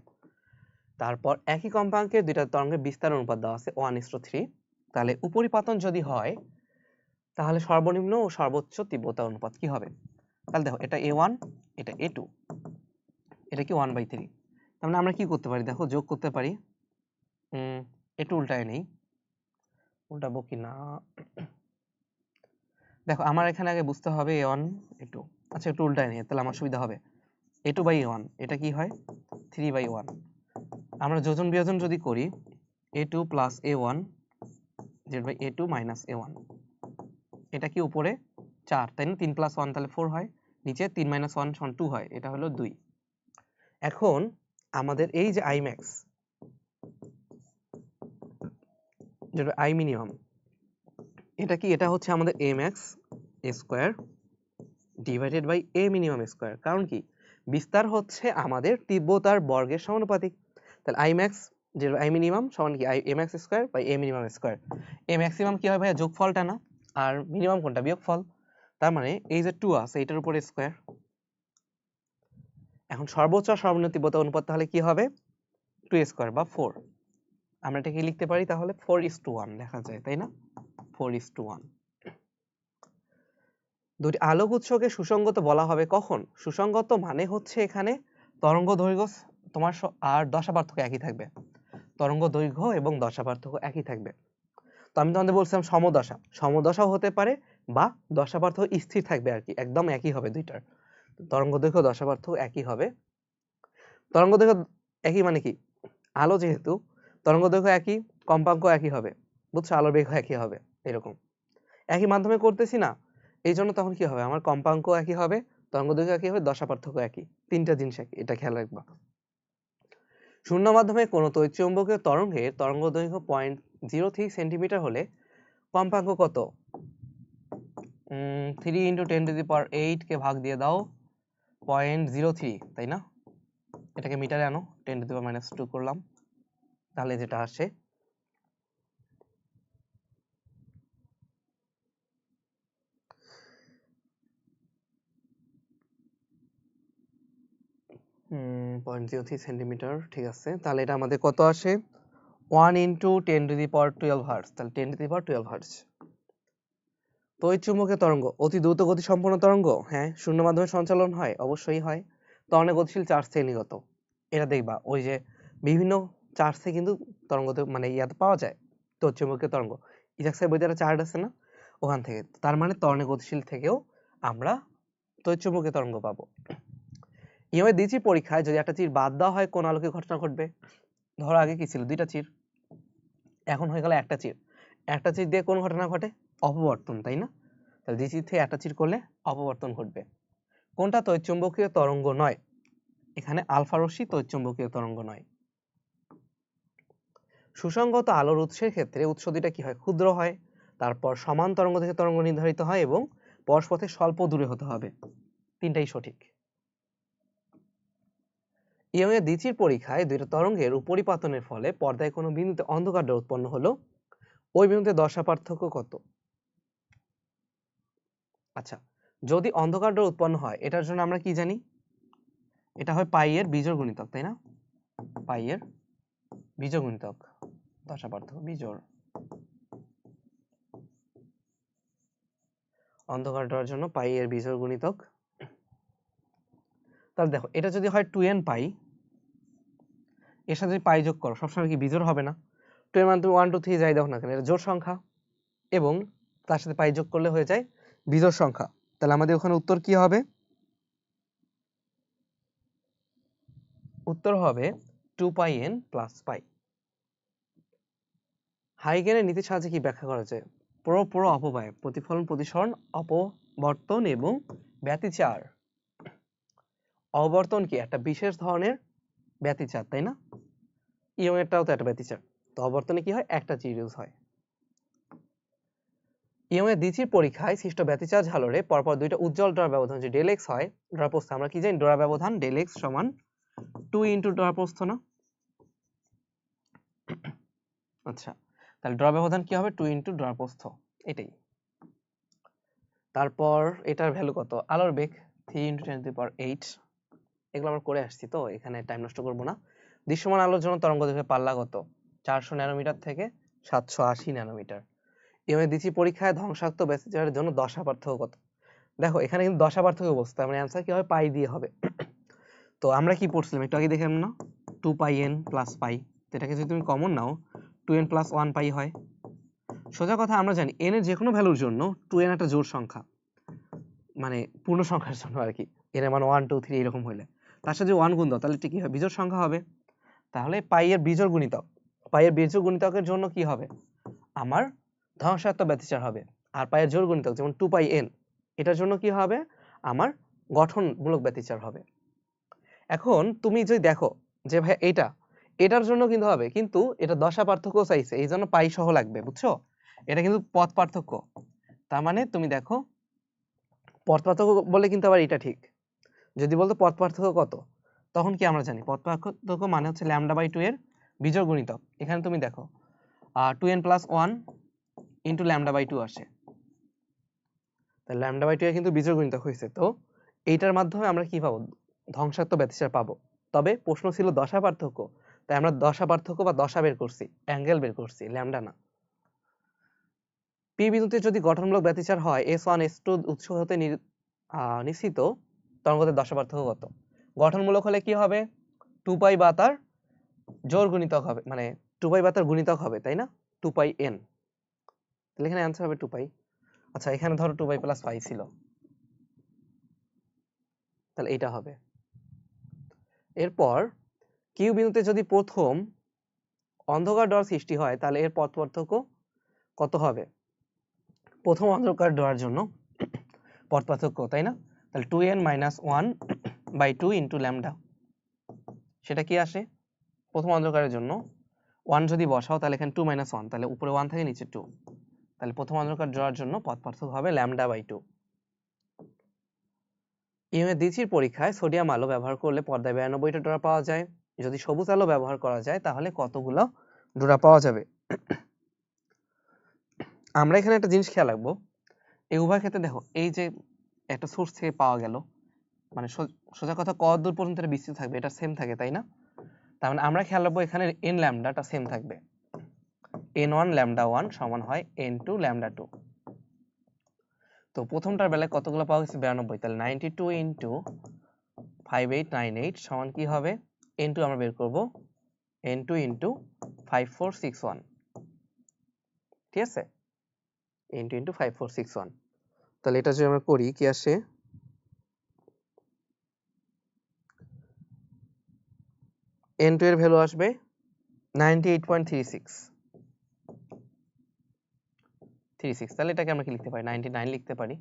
Speaker 1: তারপর একই কম্পাঙ্কের দুইটা তরঙ্গের বিস্তার অনুপাত দেওয়া আছে 1:3, তাহলে উপরিপাতন যদি হয় তাহলে সর্বনিম্ন ও সর্বোচ্চ তীব্রতা অনুপাত কি হবে? তাহলে দেখো এটা a1, এটা a2, এটা কি 1/3, তার মানে আমরা কি করতে পারি, দেখো যোগ করতে পারি, একটু উল্টায় নেই, উল্টাবো কি না, দেখো আমার এখানে আগে বুঝতে হবে a1 a2, আচ্ছা একটু উল্টায় নেই তাহলে আমার সুবিধা হবে, a2/a1 এটা কি হয় 3/1, আমরা যোজন বিয়োজন যদি করি a2 + a1 / a2 - a1, এটা কি উপরে 4, তাই না, 3 + 1 তাহলে 4 হয়, নিচে 3 - 1 = 2 হয়, এটা হলো 2। এখন আমাদের এই যে imax যেটা i মিনিমাম, এটা কি, এটা হচ্ছে আমাদের amax square divided by a minimum square, কারণ কি বিস্তার হচ্ছে আমাদের তীব্রতার বর্গের সমানুপাতিক। তাহলে imax যেটা i মিনিমাম সমান কি amax square by a minimum square. a maximum কি হয় ভাইয়া, যোগফলটা না, আর মিনিমাম কোনটা, বিয়োগফল, তার মানে এই যে 2 আছে এটার উপরে স্কয়ার। এখন সর্বোচ্চ আর সর্বনিম্ন তীব্রতা অনুপাত তাহলে কি হবে, 2 স্কয়ার বা 4, আমরা এটাকে লিখতে পারি তাহলে 4:1 লেখা যায়, তাই না, 4:1। দুটি আলোক উৎসকে সুসংগত বলা হবে কখন? সুসংগত মানে হচ্ছে এখানে তরঙ্গ দৈর্ঘ্য তোমার আর দশা পার্থক্য একই থাকবে, তরঙ্গ দৈর্ঘ্য এবং দশা পার্থক্য একই থাকবে। তো আমি তোমাদের বলছিলাম সমদশা, সমদশাও হতে পারে বা দশা পার্থক্য স্থির থাকবে আর কি, একদম একই হবে দুইটার, তরঙ্গ দৈর্ঘ্য দশা পার্থক্য একই হবে। তরঙ্গ দৈর্ঘ্য একই মানে কি, আলো যেহেতু তরঙ্গ দৈর্ঘ্য একই, কম্পাঙ্ক একই হবে, বুঝছো, আলোর বেগ একই হবে, এরকম একই মাধ্যমে করতেছি না, এই জন্য তখন কি হবে, আমার কম্পাঙ্ক একই হবে, তরঙ্গ দৈর্ঘ্য একই হবে, দশা পার্থক্য একই, তিনটা জিনিস একই, এটা খেয়াল রাখবা। শূন্য মাধ্যমে কোন তড়িৎচুম্বকীয় তরঙ্গের তরঙ্গ দৈর্ঘ্য 0.03 সেন্টিমিটার হলে কম্পাঙ্ক কত? 3 × 10⁸ কে ভাগ দিয়ে দাও 0.03, তাই না, এটাকে মিটারে আনো, 10⁻² করলাম, তাহলে যেটা আসে হুম 0.03 সেন্টিমিটার, ঠিক আছে। তাহলে এটা আমাদের কত আসে, 1 × 10⁻12 হার্টজ, তাহলে 10⁻12 হার্টজ। তড়িৎচুম্বকীয় তরঙ্গ অতি দ্রুত গতি সম্পন্ন তরঙ্গ, হ্যাঁ। শূন্য মাধ্যমে সঞ্চালন হয়, অবশ্যই হয়। ত্বরণে গতিশীল চার্জ থেকে নির্গত। এটা দেখবা ওই যে বিভিন্ন চার্জ থেকে কিন্তু তরঙ্গতে মানে ইয়াতে পাওয়া যায় তড়িৎচুম্বকীয় তরঙ্গ। ইজাক্সের বইতে একটা চার্ট আছে না, ওখান থেকে। তার মানে ত্বরণে গতিশীল থেকেও আমরা তড়িৎচুম্বকীয় তরঙ্গ পাবো। ইএমআই দ্বিচি পরীক্ষায় যদি একটা চির বাদ দেওয়া হয় কোন আলোকিক ঘটনা ঘটবে? ধরো আগে কি ছিল, দুইটা চির, এখন হয়ে গেল একটা চির। একটা চির দিয়ে কোন ঘটনা ঘটে? অপবর্তন, তাই না? তাহলে দ্বিচি থেকে একটা চির করলে অপবর্তন ঘটবে। কোনটা তড়িৎচুম্বকীয় তরঙ্গ নয়? এখানে আলফা রশ্মি তড়িৎচুম্বকীয় তরঙ্গ নয়। সুসংগত আলোর উৎসের ক্ষেত্রে উৎস দুইটা কি হয়? ক্ষুদ্র হয়, তারপর সমান তরঙ্গ থেকে তরঙ্গ নির্ধারিত হয় এবং পরস্পর থেকে স্বল্প দূরে হতে হবে। তিনটাই সঠিক। ইয়ং-এর দ্বিচির পরীক্ষায় দুইটা তরঙ্গের উপরিপাতনের ফলে পর্দায় কোনো বিন্দুতে অন্ধকার ডোর উৎপন্ন হলো, ওই বিন্দুতে দশা পার্থক্য কত? আচ্ছা, যদি অন্ধকার ডোর উৎপন্ন হয় এটার জন্য আমরা কি জানি? এটা হয় পাই এর বিজোড় গুণিতক, তাই না? পাই এর বিজোড় গুণিতক, দশা পার্থক্য বিজোড়। অন্ধকার ডোর জন্য পাই এর বিজোড় গুণিতক। তাহলে দেখো এটা যদি হয় 2n পাই, এর সাথে যদি পাই যোগ করো সবসময় কি বিজোড় হবে না? 2 এর মান তুমি 1 2 3 যাই দাও না কেন, এটা জোড় সংখ্যা এবং তার সাথে পাই যোগ করলে হয়ে যায় বিজোড় সংখ্যা। তাহলে আমাদের ওখানে উত্তর কি হবে? উত্তর হবে 2πn + পাই। হাইগেনের নীতির সাহায্যে কি ব্যাখ্যা করা যায়? পুরো অপব্যয়, প্রতিফলন প্রতিসরণ, অপবর্তন এবং ব্যতিচার। অবর্তন কি একটা বিশেষ ধরনের ব্যতিচার, তাই না? ইয়ং এরটাও তো একটা ব্যতিচার। তো অবর্তনে কি হয়? একটা চির ইউজ হয়। ইয়ং এর দ্বিচির পরীক্ষায় সৃষ্ট ব্যতিচার ঝালরে পরপর দুইটা উজ্জ্বল ডোরা ব্যবধান যে ডেল এক্স হয়, ডোরা প্রস্থ আমরা কি জানি? ডোরা ব্যবধান ডেল এক্স সমান 2 × ডোরা প্রস্থ না? আচ্ছা, তাহলে ডোরা ব্যবধান কি হবে? 2 × ডোরা প্রস্থ, এটাই। তারপর এটার ভ্যালু কত? আলোর বেগ 3 × 10⁸। এগুলো আমরা করে আসছি, তো এখানে টাইম নষ্ট করব না। দৃশ্যমান আলোর জন্য তরঙ্গদৈর্ঘ্যের পাল্লা কত? 400 ন্যানোমিটার থেকে 780 ন্যানোমিটার। এভাবে দিচ্ছি পরীক্ষায় ধ্বংসাত্মক ব্যতিচারের জন্য দশা পার্থক্য কত? দেখো এখানে কিন্তু দশা পার্থক্য অবস্থা, মানে অ্যান্সার কি হবে? পাই দিয়ে হবে। তো আমরা কি পড়ছিলাম একটু আগে দেখলাম না, 2πn + পাই। তো এটাকে যদি তুমি কমন নাও 2n + 1 পাই হয়। সোজা কথা আমরা জানি n এর যে কোনো ভ্যালুর জন্য 2n একটা জোড় সংখ্যা, মানে পূর্ণ সংখ্যার জন্য আর কি। n এর মান 1 2 3 এরকম হইলে তার সাথে 1 গুণ দাও, তাহলে এটা কি হবে? বিজোড় সংখ্যা হবে। তাহলে পাই এর বিজোড় গুণিতক, পাই এর বিজোড় গুণিতকের জন্য কি হবে? আমার ধ্বংসাত্মক ব্যতিচার হবে। আর পাই এর জোড় গুণিতক যেমন 2πn, এটার জন্য কি হবে? আমার গঠনমূলক ব্যতিচার হবে। এখন তুমি যদি দেখো যে ভাই এটার জন্য কিন্তু হবে, কিন্তু এটা দশা পার্থক্য চাইছে, এই জন্য পাই সহ লাগবে, বুঝছো? এটা কিন্তু পথ পার্থক্য। তার মানে তুমি দেখো পথ পার্থক্য বলে কিন্তু আবার এটা ঠিক। যদি বলতো পথ পার্থক্য কত, তখন কি আমরা জানি পথ পার্থক্য মানে হচ্ছে λ/2 এর বিজোড় গুণিতক। এখানে তুমি দেখো 2n + 1 × λ/2 আসে, তাহলে λ/2 এর কিন্তু বিজোড় গুণিতক হয়েছে। তো এইটার মাধ্যমে আমরা কি পাবো? ধ্বংসাত্মক ব্যতিচার পাবো। তবে প্রশ্ন ছিল দশা পার্থক্য, তাই আমরা দশা পার্থক্য বা দশা বের করছি, অ্যাঙ্গেল বের করছি, ল্যামডা না। পি বিন্দুতে যদি গঠনমূলক ব্যতিচার হয় S1 S2 উৎস হতে নিশ্চিত তরঙ্গদের দশা পার্থক্য কত? গঠনমূলক হলে কি হবে? 2π বা তার জোড় গুণিতক হবে, মানে 2π বা তার গুণিতক হবে, তাই না? 2πn, তাহলে এখানে অ্যান্সার হবে 2π। আচ্ছা, এখানে ধরো 2π + পাই ছিল, তাহলে এটা হবে। এরপর কিউ বিন্দুতে যদি প্রথম অন্ধকার ডোর সৃষ্টি হয় তাহলে এর পথ পার্থক্য কত হবে? প্রথম অন্ধকার ডোরার জন্য পথ পার্থক্য, তাই না? তাহলে 2n - 1/2 × λ, সেটা কি আসে? প্রথম অন্ধকারের জন্য 1 যদি বসাও তাহলে এখানে 2 - 1, তাহলে উপরে 1 থাকে নিচে 2, তাহলে প্রথম অন্ধকার ডোরার জন্য পথ পার্থক্য হবে λ/2। ইউএনডিসির পরীক্ষায় সোডিয়াম আলো ব্যবহার করলে পর্দায় 92টা ডোরা পাওয়া যায়, যদি সবুজ আলো ব্যবহার করা যায় তাহলে কতগুলো ডোরা পাওয়া যাবে। আমরা এখানে একটা জিনিস খেয়াল রাখবো, এই উভয় ক্ষেত্রে দেখো এই যে একটা সোর্স থেকে পাওয়া গেল, মানে সোজা কথা কত দূর পর্যন্ত এটা বিস্তৃত থাকবে এটা সেম থাকে, তাই না? তার মানে আমরা খেয়াল রাখবো এখানে এন ল্যামডাটা সেম থাকবে, n1 ল্যামডা 1 সমান হয় n2 ল্যামডা 2। তো প্রথমটার বেলায় কতগুলো পাওয়া গেছে 92, তাহলে 92 ইন্টু 5898 সমান কি হবে, n2 আমরা বের করব n2 ইন্টু 5461, ঠিক আছে, n2 ইন্টু 5461। তাহলে এটা যদি আমরা করি কি আসে, n2 এর ভ্যালু আসবে 98.36, তাহলে এটাকে আমরা কি লিখতে পারি 99 লিখতে পারি।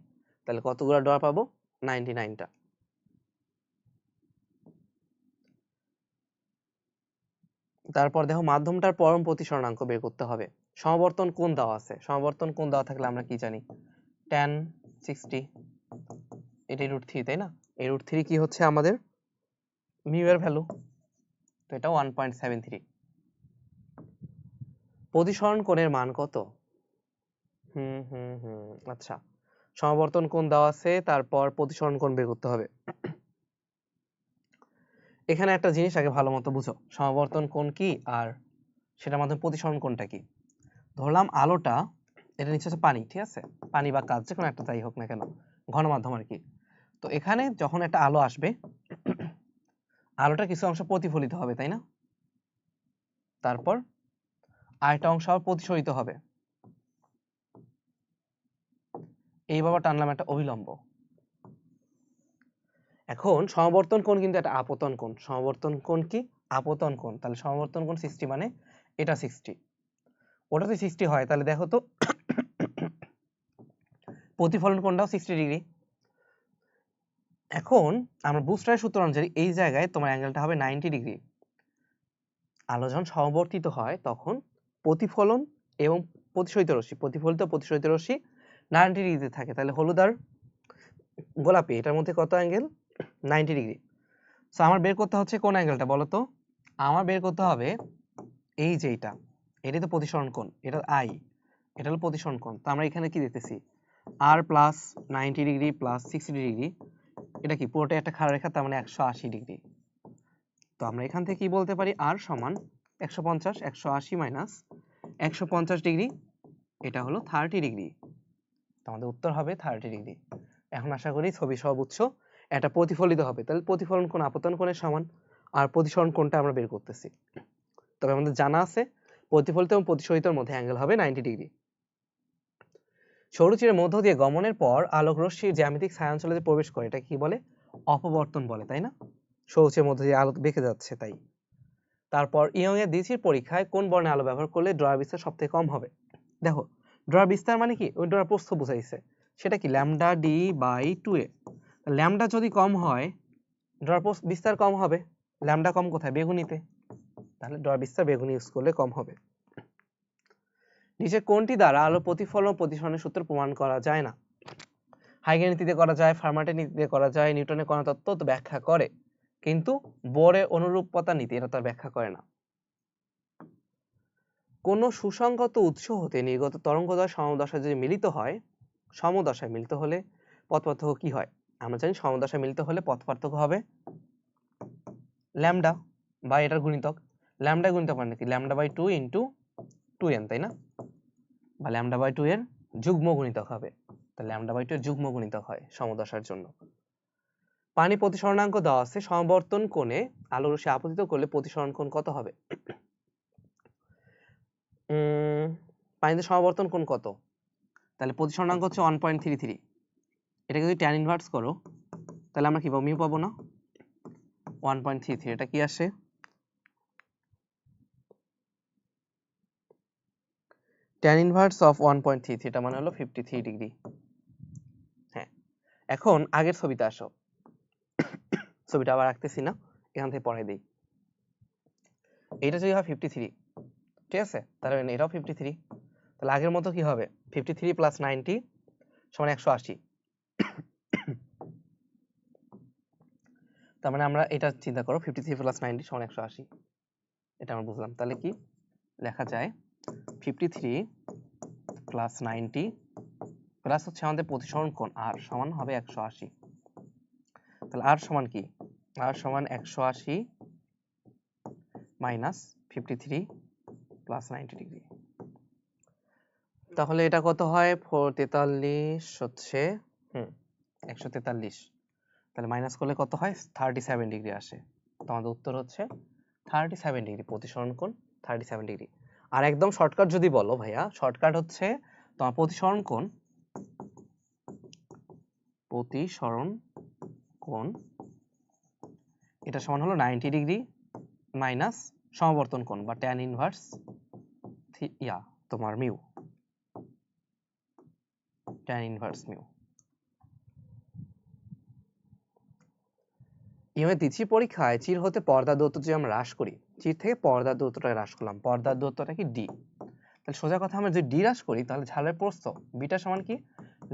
Speaker 1: তাহলে কতগুলো ডোরা পাবো 99টা। তারপর দেখো মাধ্যমটার পরম প্রতিসরণাঙ্ক বের করতে হবে। সমাবর্তন কোণ দেওয়া আছে, সমাবর্তন কোণ দেওয়া থাকলে আমরা কি জানি tan 60, এটাই √3, তাই না? এই √3 কি হচ্ছে আমাদের মিউ এর ভ্যালু, তো এটা 1.73। প্রতিসরণ কোণের মান কত? আচ্ছা, সমাবর্তন কোণ দেওয়া আছে, তারপর প্রতিসরণ কোণ বের করতে হবে। এখানে একটা জিনিস আগে ভালো মতো বুঝো, সমাবর্তন কোণ কি আর সেটার মাধ্যমে প্রতিসরণ কোণটা কি। ধরলাম আলোটা, এটা নিচে হচ্ছে পানি, ঠিক আছে, পানি বা কাঁচ যে কোনো একটা যাই হোক না কেন, ঘন মাধ্যম আর কি। তো এখানে যখন একটা আলো আসবে, আলোটা কিছু অংশ প্রতিফলিত হবে, তাই না? তারপর আরেকটা অংশ আবার প্রতিসরিত হবে, এইভাবে টানলাম একটা অভিলম্ব। এখন সমাবর্তন কোণ কিন্তু একটা আপতন কোণ, সমাবর্তন কোণ কি আপতন কোণ, তাহলে সমাবর্তন কোণ 60 মানে এটা 60, ওটা যদি 60 হয় তাহলে দেখো তো প্রতিফলন কোণটাও 60 ডিগ্রি। এখন আমরা বুস্টারের সূত্র অনুযায়ী এই জায়গায় তোমার অ্যাঙ্গেলটা হবে 90 ডিগ্রি। আলো যখন সমাবর্তিত হয় তখন প্রতিফলন এবং প্রতিসরিত রশ্মি, প্রতিফলিত প্রতিসরিত রশ্মি 90 ডিগ্রিতে থাকে, তাহলে হলুদ আর গোলাপি এটার মধ্যে কত অ্যাঙ্গেল 90 ডিগ্রি। সো আমার বের করতে হচ্ছে কোন অ্যাঙ্গেলটা বলো তো, আমার বের করতে হবে এই যে এটাই তো প্রতিসরণ কোণ, এটা আই, এটা হলো প্রতিসরণ কোণ। তো আমরা এখানে কি দেখতেছি আর প্লাস 90 ডিগ্রি প্লাস 60 ডিগ্রি, এটা কি পুরোটা একটা খাড়া রেখা, তার মানে 180 ডিগ্রি। তো আমরা এখান থেকে কি বলতে পারি আর সমান 150, 180 মাইনাস 150 ডিগ্রি, এটা হলো 30 ডিগ্রি। আমাদের উত্তর হবে 30 ডিগ্রি। এখন আশা করি ছবি সহ বুঝছো, এটা প্রতিফলিত হবে, তাহলে প্রতিফলন কোণ আপতন কোণের সমান, আর প্রতিসরণ কোণটা আমরা বের করতেছি। তবে আমাদের জানা আছে প্রতিফলিত এবং প্রতিসরিতর মধ্যে অ্যাঙ্গেল হবে 90 ডিগ্রি। সৌরচিরের মধ্য দিয়ে গমনের পর আলোক রশ্মির জ্যামিতিক ছায়াঞ্চলে যে প্রবেশ করে এটা কি বলে অপবর্তন বলে, তাই না? সৌরচিরের মধ্য দিয়ে আলো বেঁকে যাচ্ছে তাই। তারপর ইয়ং এর দ্বিতীয় পরীক্ষায় কোন বর্ণের আলো ব্যবহার করলে ড্রয়ার বিস্তার সবথেকে কম হবে। দেখো ড্রয়ার বিস্তার মানে কি, ওই ড্রয়ার প্রস্থ বুঝাইছে, সেটা কি lambda D by 2a। Lambda যদি কম হয় ড্রয়ার বিস্তার কম হবে, ল্যামডা কম কোথায় বেগুনিতে, তাহলে ড্রয়ার বিস্তার বেগুনি ইউজ করলে কম হবে। নিচে কোনটি দ্বারা আলো প্রতিফলন ও প্রতিসরণের সূত্র প্রমাণ করা যায় না? হাইগেনের নীতিতে করা যায়, ফার্মাটের নীতিতে করা যায়, নিউটনের কণা তত্ত্ব তো ব্যাখ্যা করে, কিন্তু বোরের অনুরূপতা নীতি এটা তার ব্যাখ্যা করে না। কোন সুসংগত উৎস হতে নির্গত তরঙ্গদ্বয় সমদশায় যদি মিলিত হয়, সমদশায় মিলিত হলে পথ পার্থক্য কি হয়? আমরা জানি সমদশায় মিলিত হলে পথ পার্থক্য হবে ল্যামডা বা এটার গুণিতক, ল্যামডা গুণিতক মানে কি ল্যামডা বাই 2 ইন্টু 2n, তাই না? বা ল্যামডা বাই 2 এর যুগ্ম গুণিতক হবে, তাহলে ল্যামডা বাই 2 এর যুগ্ম গুণিতক হয় সমদশার জন্য। পানি প্রতিসরণাঙ্ক দেওয়া আছে, সমবর্তন কোণে আলো রশ্মি আপতিত করলে প্রতিসরণ কোণ কত হবে? পানিতে সমবর্তন কোণ কত? তাহলে প্রতিসরণাঙ্ক হচ্ছে 1.33, এটাকে যদি tan ইনভার্স করো তাহলে আমরা কি পাবো মিউ পাবো না, 1.33, এটা কি আসে tan ইনভার্স অফ 1.33, এটা মানে হলো 53 ডিগ্রি। হ্যাঁ, এখন আগের ছবিতে আসো, ছবিটা আবার রাখতেছি না, এখান থেকে পড়াই দেই। এটা যদি হয় 53, ঠিক আছে, তাহলে এটাও 53, তাহলে আগের মতো কি হবে 53 প্লাস 90 সমান 180। তার মানে আমরা এটা চিন্তা করো 53 প্লাস 90 সমান 180, এটা আমরা বুঝলাম। তাহলে কি লেখা যায় 53 প্লাস 90 প্লাস হচ্ছে আমাদের প্রতিসরণ কোণ আর সমান হবে 180। তাহলে আর সমান কি, আর সমান 180 মাইনাস 53 প্লাস 90 ডিগ্রি। তাহলে এটা কত হয় 443 হচ্ছে 143, তাহলে মাইনাস করলে কত হয় 37 ডিগ্রি আসে। তোমাদের উত্তর হচ্ছে 37 ডিগ্রি, প্রতিসরণ কোণ 37 ডিগ্রি। আর একদম শর্টকাট যদি বলো ভাইয়া, শর্টকাট হচ্ছে তোমার প্রতিসরণ কোণ এটা সমান হলো 90 ডিগ্রি মাইনাস সমাবর্তন কোণ বা tan ইনভার্স তোমার মিউ, tan ইনভার্স মিউ। দিচ্ছি পরীক্ষায় চির হতে পর্দার দূরত্ব যদি আমরা হ্রাস করি, চির থেকে পর্দার দূরত্বটা হ্রাস করলাম, পর্দার দূরত্বটা কি ডি, তাহলে সোজা কথা আমরা যদি ডি হ্রাস করি তাহলে ঝালের প্রস্থ বিটা সমান কি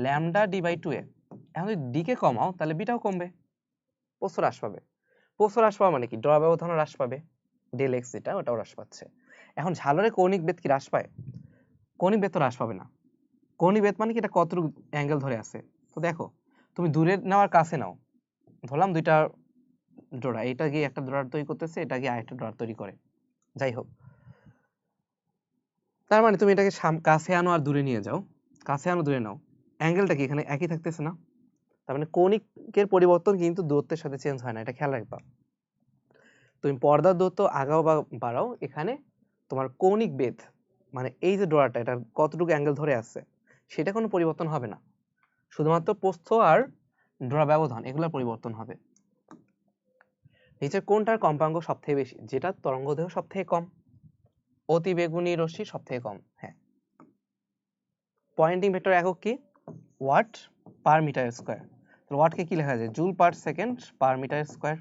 Speaker 1: ল্যামডা ডি বাই 2a। এখন যদি ডি কে কমাও তাহলে বিটাও কমবে, প্রস্থ হ্রাস পাবে। প্রস্থ হ্রাস পাওয়া মানে কি ড্র ব্যবধান হ্রাস পাবে, ডেল এক্স যেটা ওটাও হ্রাস পাচ্ছে। এখন ঝালরে কৌণিক বেদ কি হ্রাস পায়? কৌণিক বেদ তো হ্রাস পাবে না। কৌণিক বেদ মানে কি এটা কতটুকু অ্যাঙ্গেল ধরে আছে। তো দেখো তুমি দূরে নেওয়ার কাছে নাও, ধরলাম দুইটা ডোরা, এটা গিয়ে একটা ড্রয়ার তৈরি করতেছে, এটা গিয়ে আরেকটা ড্রয়ার তৈরি করে, যাই হোক। তার মানে তুমি এটাকে কাছে আনো আর দূরে নিয়ে যাও, কাছে আনো দূরে নাও, অ্যাঙ্গেলটা কি এখানে একই থাকতেছে না? তার মানে কৌণিকের পরিবর্তন কিন্তু দূরত্বের সাথে চেঞ্জ হয় না, এটা খেয়াল রাখবা। তুমি পর্দার দূরত্ব আগাও বা বাড়াও, এখানে তোমার কৌণিক বেধ মানে এই যে ড্রয়ারটা এটা কতটুকু অ্যাঙ্গেল ধরে আছে সেটা কোনো পরিবর্তন হবে না, শুধুমাত্র প্রস্থ আর ড্র ব্যবধান এগুলোর পরিবর্তন হবে। নিচের কোনটার কম্পাঙ্ক সবথেকে বেশি? যেটা তরঙ্গদৈর্ঘ্য সবথেকে কম, অতি বেগুনি রশ্মি সবথেকে কম। হ্যাঁ, পয়েন্টিং ভেক্টর একক কি ওয়াট পার মিটার স্কয়ার। ওয়াটকে কি লেখা যায় joule per second per metre square,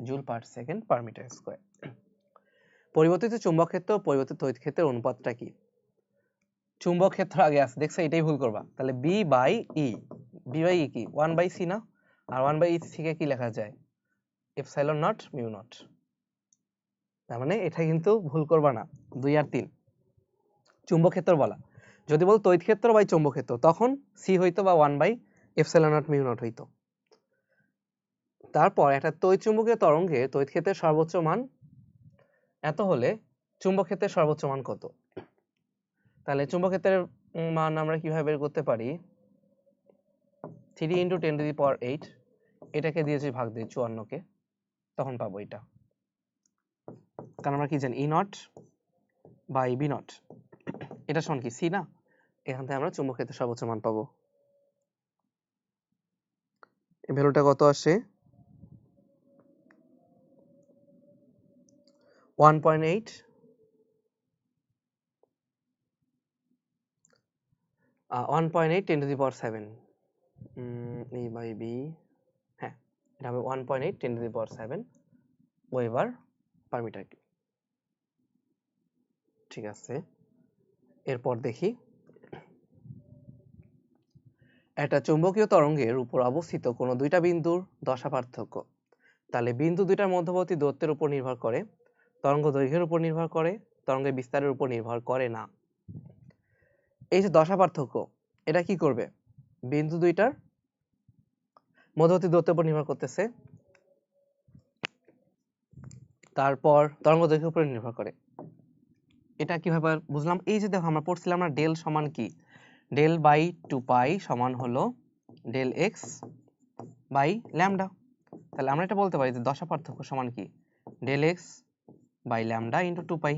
Speaker 1: joule per second per metre square. পরিবর্তিত চুম্বক ক্ষেত্র পরিবর্তিত তড়িৎ ক্ষেত্রের অনুপাতটা কি? চুম্বক ক্ষেত্র আগে আছে, দেখছো এটাই ভুল করবা। তাহলে B by E, B by E কি 1/c না, আর 1/e থেকে কি লেখা যায় এপসাইলন নট মিউ নট। তার মানে এটা কিন্তু ভুল করবা না। 2 আর 3 চুম্বক ক্ষেত্র বলা, যদি বল তড়িৎ ক্ষেত্র বাই চুম্বক ক্ষেত্র তখন সি হইতো বা 1/এপসাইলন নট মিউ নট হইতো। তারপর একটা তড়িৎ চুম্বকীয় তরঙ্গে তড়িৎ ক্ষেত্রের সর্বোচ্চ মান এত হলে চুম্বক ক্ষেত্রের সর্বোচ্চ মান কত? তাহলে চুম্বক ক্ষেত্রের মান আমরা কিভাবে বের করতে পারি, 3 × 10⁸, এটাকে দিয়ে যদি ভাগ দিই 54 কে, তখন পাবো এটা। কারণ আমরা কি জানি ই নট বাই বি নট, এটা সমান কি সি না, এখান থেকে আমরা চুম্বক ক্ষেত্রের সর্বোচ্চ মান পাবো। এই ভ্যালুটা কত আসে 1.8 1.8 10⁷, ই বাই বি, হ্যাঁ এটা হবে 1.8 10⁷ ওয়েবার পার মিটার কিউব। ঠিক আছে, এরপর দেখি একটা চৌম্বকীয় তরঙ্গের উপর অবস্থিত কোনো দুইটা বিন্দুর দশা পার্থক্য, তাহলে বিন্দু দুইটার মধ্যবর্তী দূরত্বের উপর নির্ভর করে, তরঙ্গ দৈর্ঘ্যের উপর নির্ভর করে, তরঙ্গের বিস্তারের উপর নির্ভর করে না। এই যে দশা পার্থক্য এটা কি করবে, বিন্দু দুইটার মধ্যবর্তী দূরত্বের উপর নির্ভর করতেছে, তারপর তরঙ্গ দৈর্ঘ্যের উপর নির্ভর করে। এটা কিভাবে বুঝলাম, এই যে দেখো আমরা পড়ছিলাম না ডেল সমান কি ডেল বাই 2 পাই সমান হলো ডেল এক্স বাই ল্যামডা। তাহলে আমরা এটা বলতে পারি যে দশা পার্থক্য সমান কি del X by lambda into 2 pi.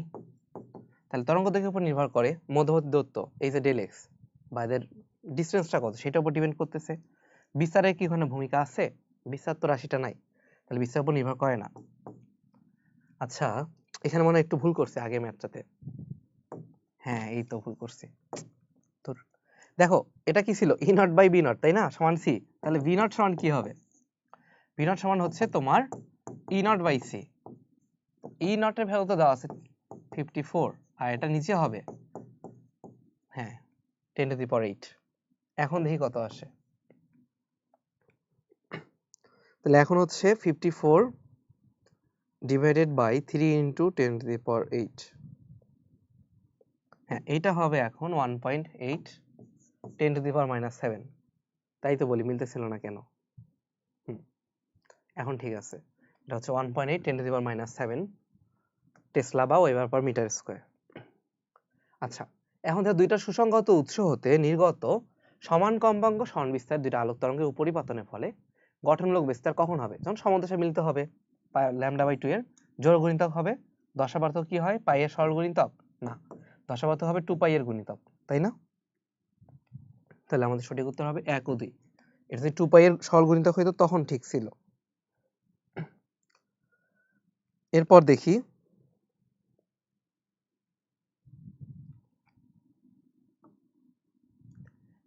Speaker 1: তাহলে তরঙ্গ দৈর্ঘ্যের উপর নির্ভর করে মধ্যবর্তী দূরত্ব, এই যে ডেল এক্স বা এদের ডিসটেন্সটা কত সেটার উপর ডিপেন্ড করতেছে। বিস্তারের কি ওখানে ভূমিকা আছে? বিস্তার তো রাশিটা নাই, তাহলে বিস্তারের উপর নির্ভর করে না। আচ্ছা এখানে মনে হয় একটু ভুল করছে আগে ম্যাথটাতে, হ্যাঁ এই তো ভুল করছি। দেখো এটা কি ছিল ই নট বাই বি নট তাই না, সমান সি, তাহলে ভি নট সমান কি হবে, ভি নট সমান হচ্ছে তোমার E naught by C. E নটের ভ্যালু তো দেওয়া আছে 54 আর এটা নিচে হবে হ্যাঁ 10⁸। এখন দেখি কত আসে। তো তাহলে এখন হচ্ছে 54 ডিভাইডেড বাই 3 ইন্টু 10⁸ হ্যাঁ এইটা হবে এখন 1.8 10⁻⁻7। তাই তো বলি মিলতেছিল না কেন। এখন ঠিক আছে, এটা হচ্ছে 1.8 10⁻⁻7 টেসলা বা ওয়েবার পার মিটার স্কয়ার। আচ্ছা, এখন ধর দুইটা সুসংগত উৎস হতে নির্গত সমান কম্পাঙ্ক সমান বিস্তার দুইটা আলোক তরঙ্গের উপরিপাতনের ফলে গঠনমূলক বিস্তার কখন হবে? যখন সমদশা মিলিত হবে, λ/2 এর জোড় গুণিতক হবে। দশাপার্থক্য কি হয়? পাই এর সরল গুণিতক? না, দশাপার্থক্য হবে 2 পাই এর গুণিতক, তাই না? তাহলে আমাদের সঠিক উত্তর হবে 1 ও 2। এটা যদি 2 পাই এর সরল গুণিতক হইতো তখন ঠিক ছিল। এরপর দেখি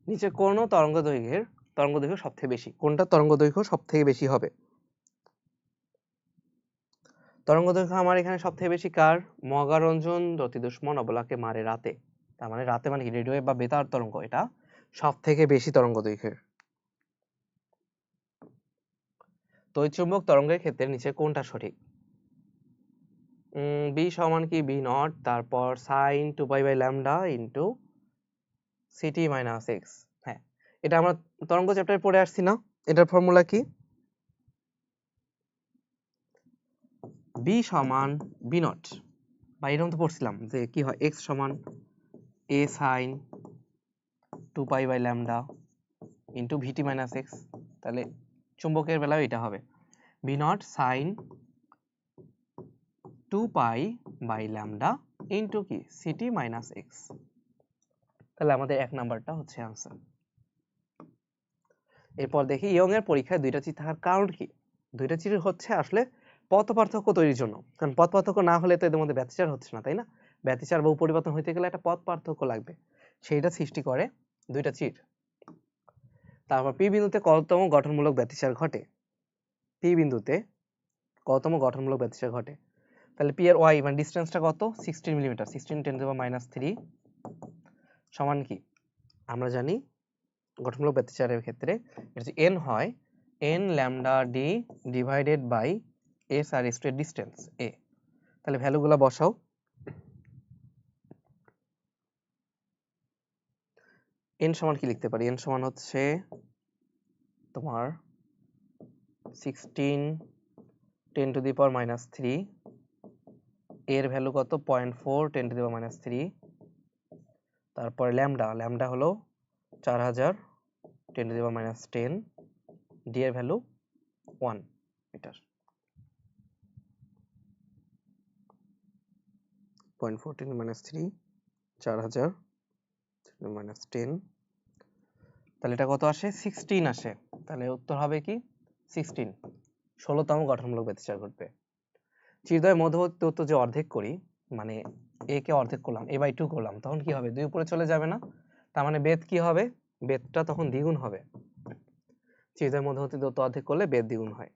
Speaker 1: নিচে কোন তরঙ্গ দৈর্ঘ্য সবথেকে বেশি? কোনটা তরঙ্গ দৈর্ঘ্য সবথেকে বেশি হবে? তরঙ্গ দৈর্ঘ্য আমার এখানে সবথেকে বেশি কার? মহারঞ্জন জ্যোতি দুষ্মন অবলাকে মারে রাতে। তার মানে রাতে মানে কি রেডিও বা বেতার তরঙ্গ, এটা সবথেকে বেশি তরঙ্গ দৈর্ঘ্যের। তড়িৎচুম্বক তরঙ্গের ক্ষেত্রে নিচে কোনটা সঠিক? বি সমান কি বি নট, তারপর sine 2 pi by lambda into C T minus X. হ্যাঁ, এটা আমরা তরঙ্গ চ্যাপ্টারে পড়ে আসছি না? এটার ফর্মুলা কি? বি সমান বি নট, বা এরকম তো পড়ছিলাম যে কি হয়, এক্স সমান A sine 2 pi by lambda into VT minus X. তাহলে চুম্বকের বেলায় এটা হবে B naught sine 2 pi by lambda into কি সিটি মাইনাস এক্স। তাহলে আমাদের 1 নাম্বারটা হচ্ছে आंसर। এরপর দেখি ইয়ং এর পরীক্ষায় দুইটা চির থাকার কারণ কি? দুইটা চির হচ্ছে আসলে পথ পার্থক্য তৈরির জন্য, কারণ পথ পার্থক্য না হলে তো এদের মধ্যে ব্যতিচার হচ্ছে না, তাই না? ব্যতিচার বা পরিবর্তন হইতে গেলে একটা পথ পার্থক্য লাগবে, সেইটা সৃষ্টি করে দুইটা চির। তারপর পি বিন্দুতে কততম গঠনমূলক ব্যতিচার ঘটে? পি বিন্দুতে কততম গঠনমূলক ব্যতিচার ঘটে? তাহলে পি এর ওয়াই মানে ডিসটেন্সটা কত? 16 মিলিমিটার। 16 × 10⁻³ সমান কি? আমরা জানি গঠনমূলক ব্যতিচারের ক্ষেত্রে এটা যে n হয় n λd divided by s আর s এর ডিসটেন্স a। তাহলে ভ্যালুগুলো বসাও। n সমান কি লিখতে পারি? n সমান হচ্ছে তোমার 16 10⁻³ এর ভ্যালু কত? 0.4 10⁻³ তারপর ল্যামডা হলো 4000 10⁻10 d এর ভ্যালু 1 মিটার। 0.4 10⁻³ 4000 10⁻10, তাহলে এটা কত আসে? 16 আসে। তাহলে উত্তর হবে কি 16, 16তম গঠনমূলক ব্যতিচার ঘটবে। চিরদ্বয় মধ্যবর্তী দূরত্ব যে অর্ধেক করি, মানে a কে অর্ধেক করলাম, a/2 করলাম, তখন কি হবে? 2 উপরে চলে যাবে না? তার মানে বেধ কি হবে? বেধটা তখন দ্বিগুণ হবে। চিরদ্বয় মধ্যবর্তী দূরত্ব অর্ধেক করলে বেধ দ্বিগুণ হয়।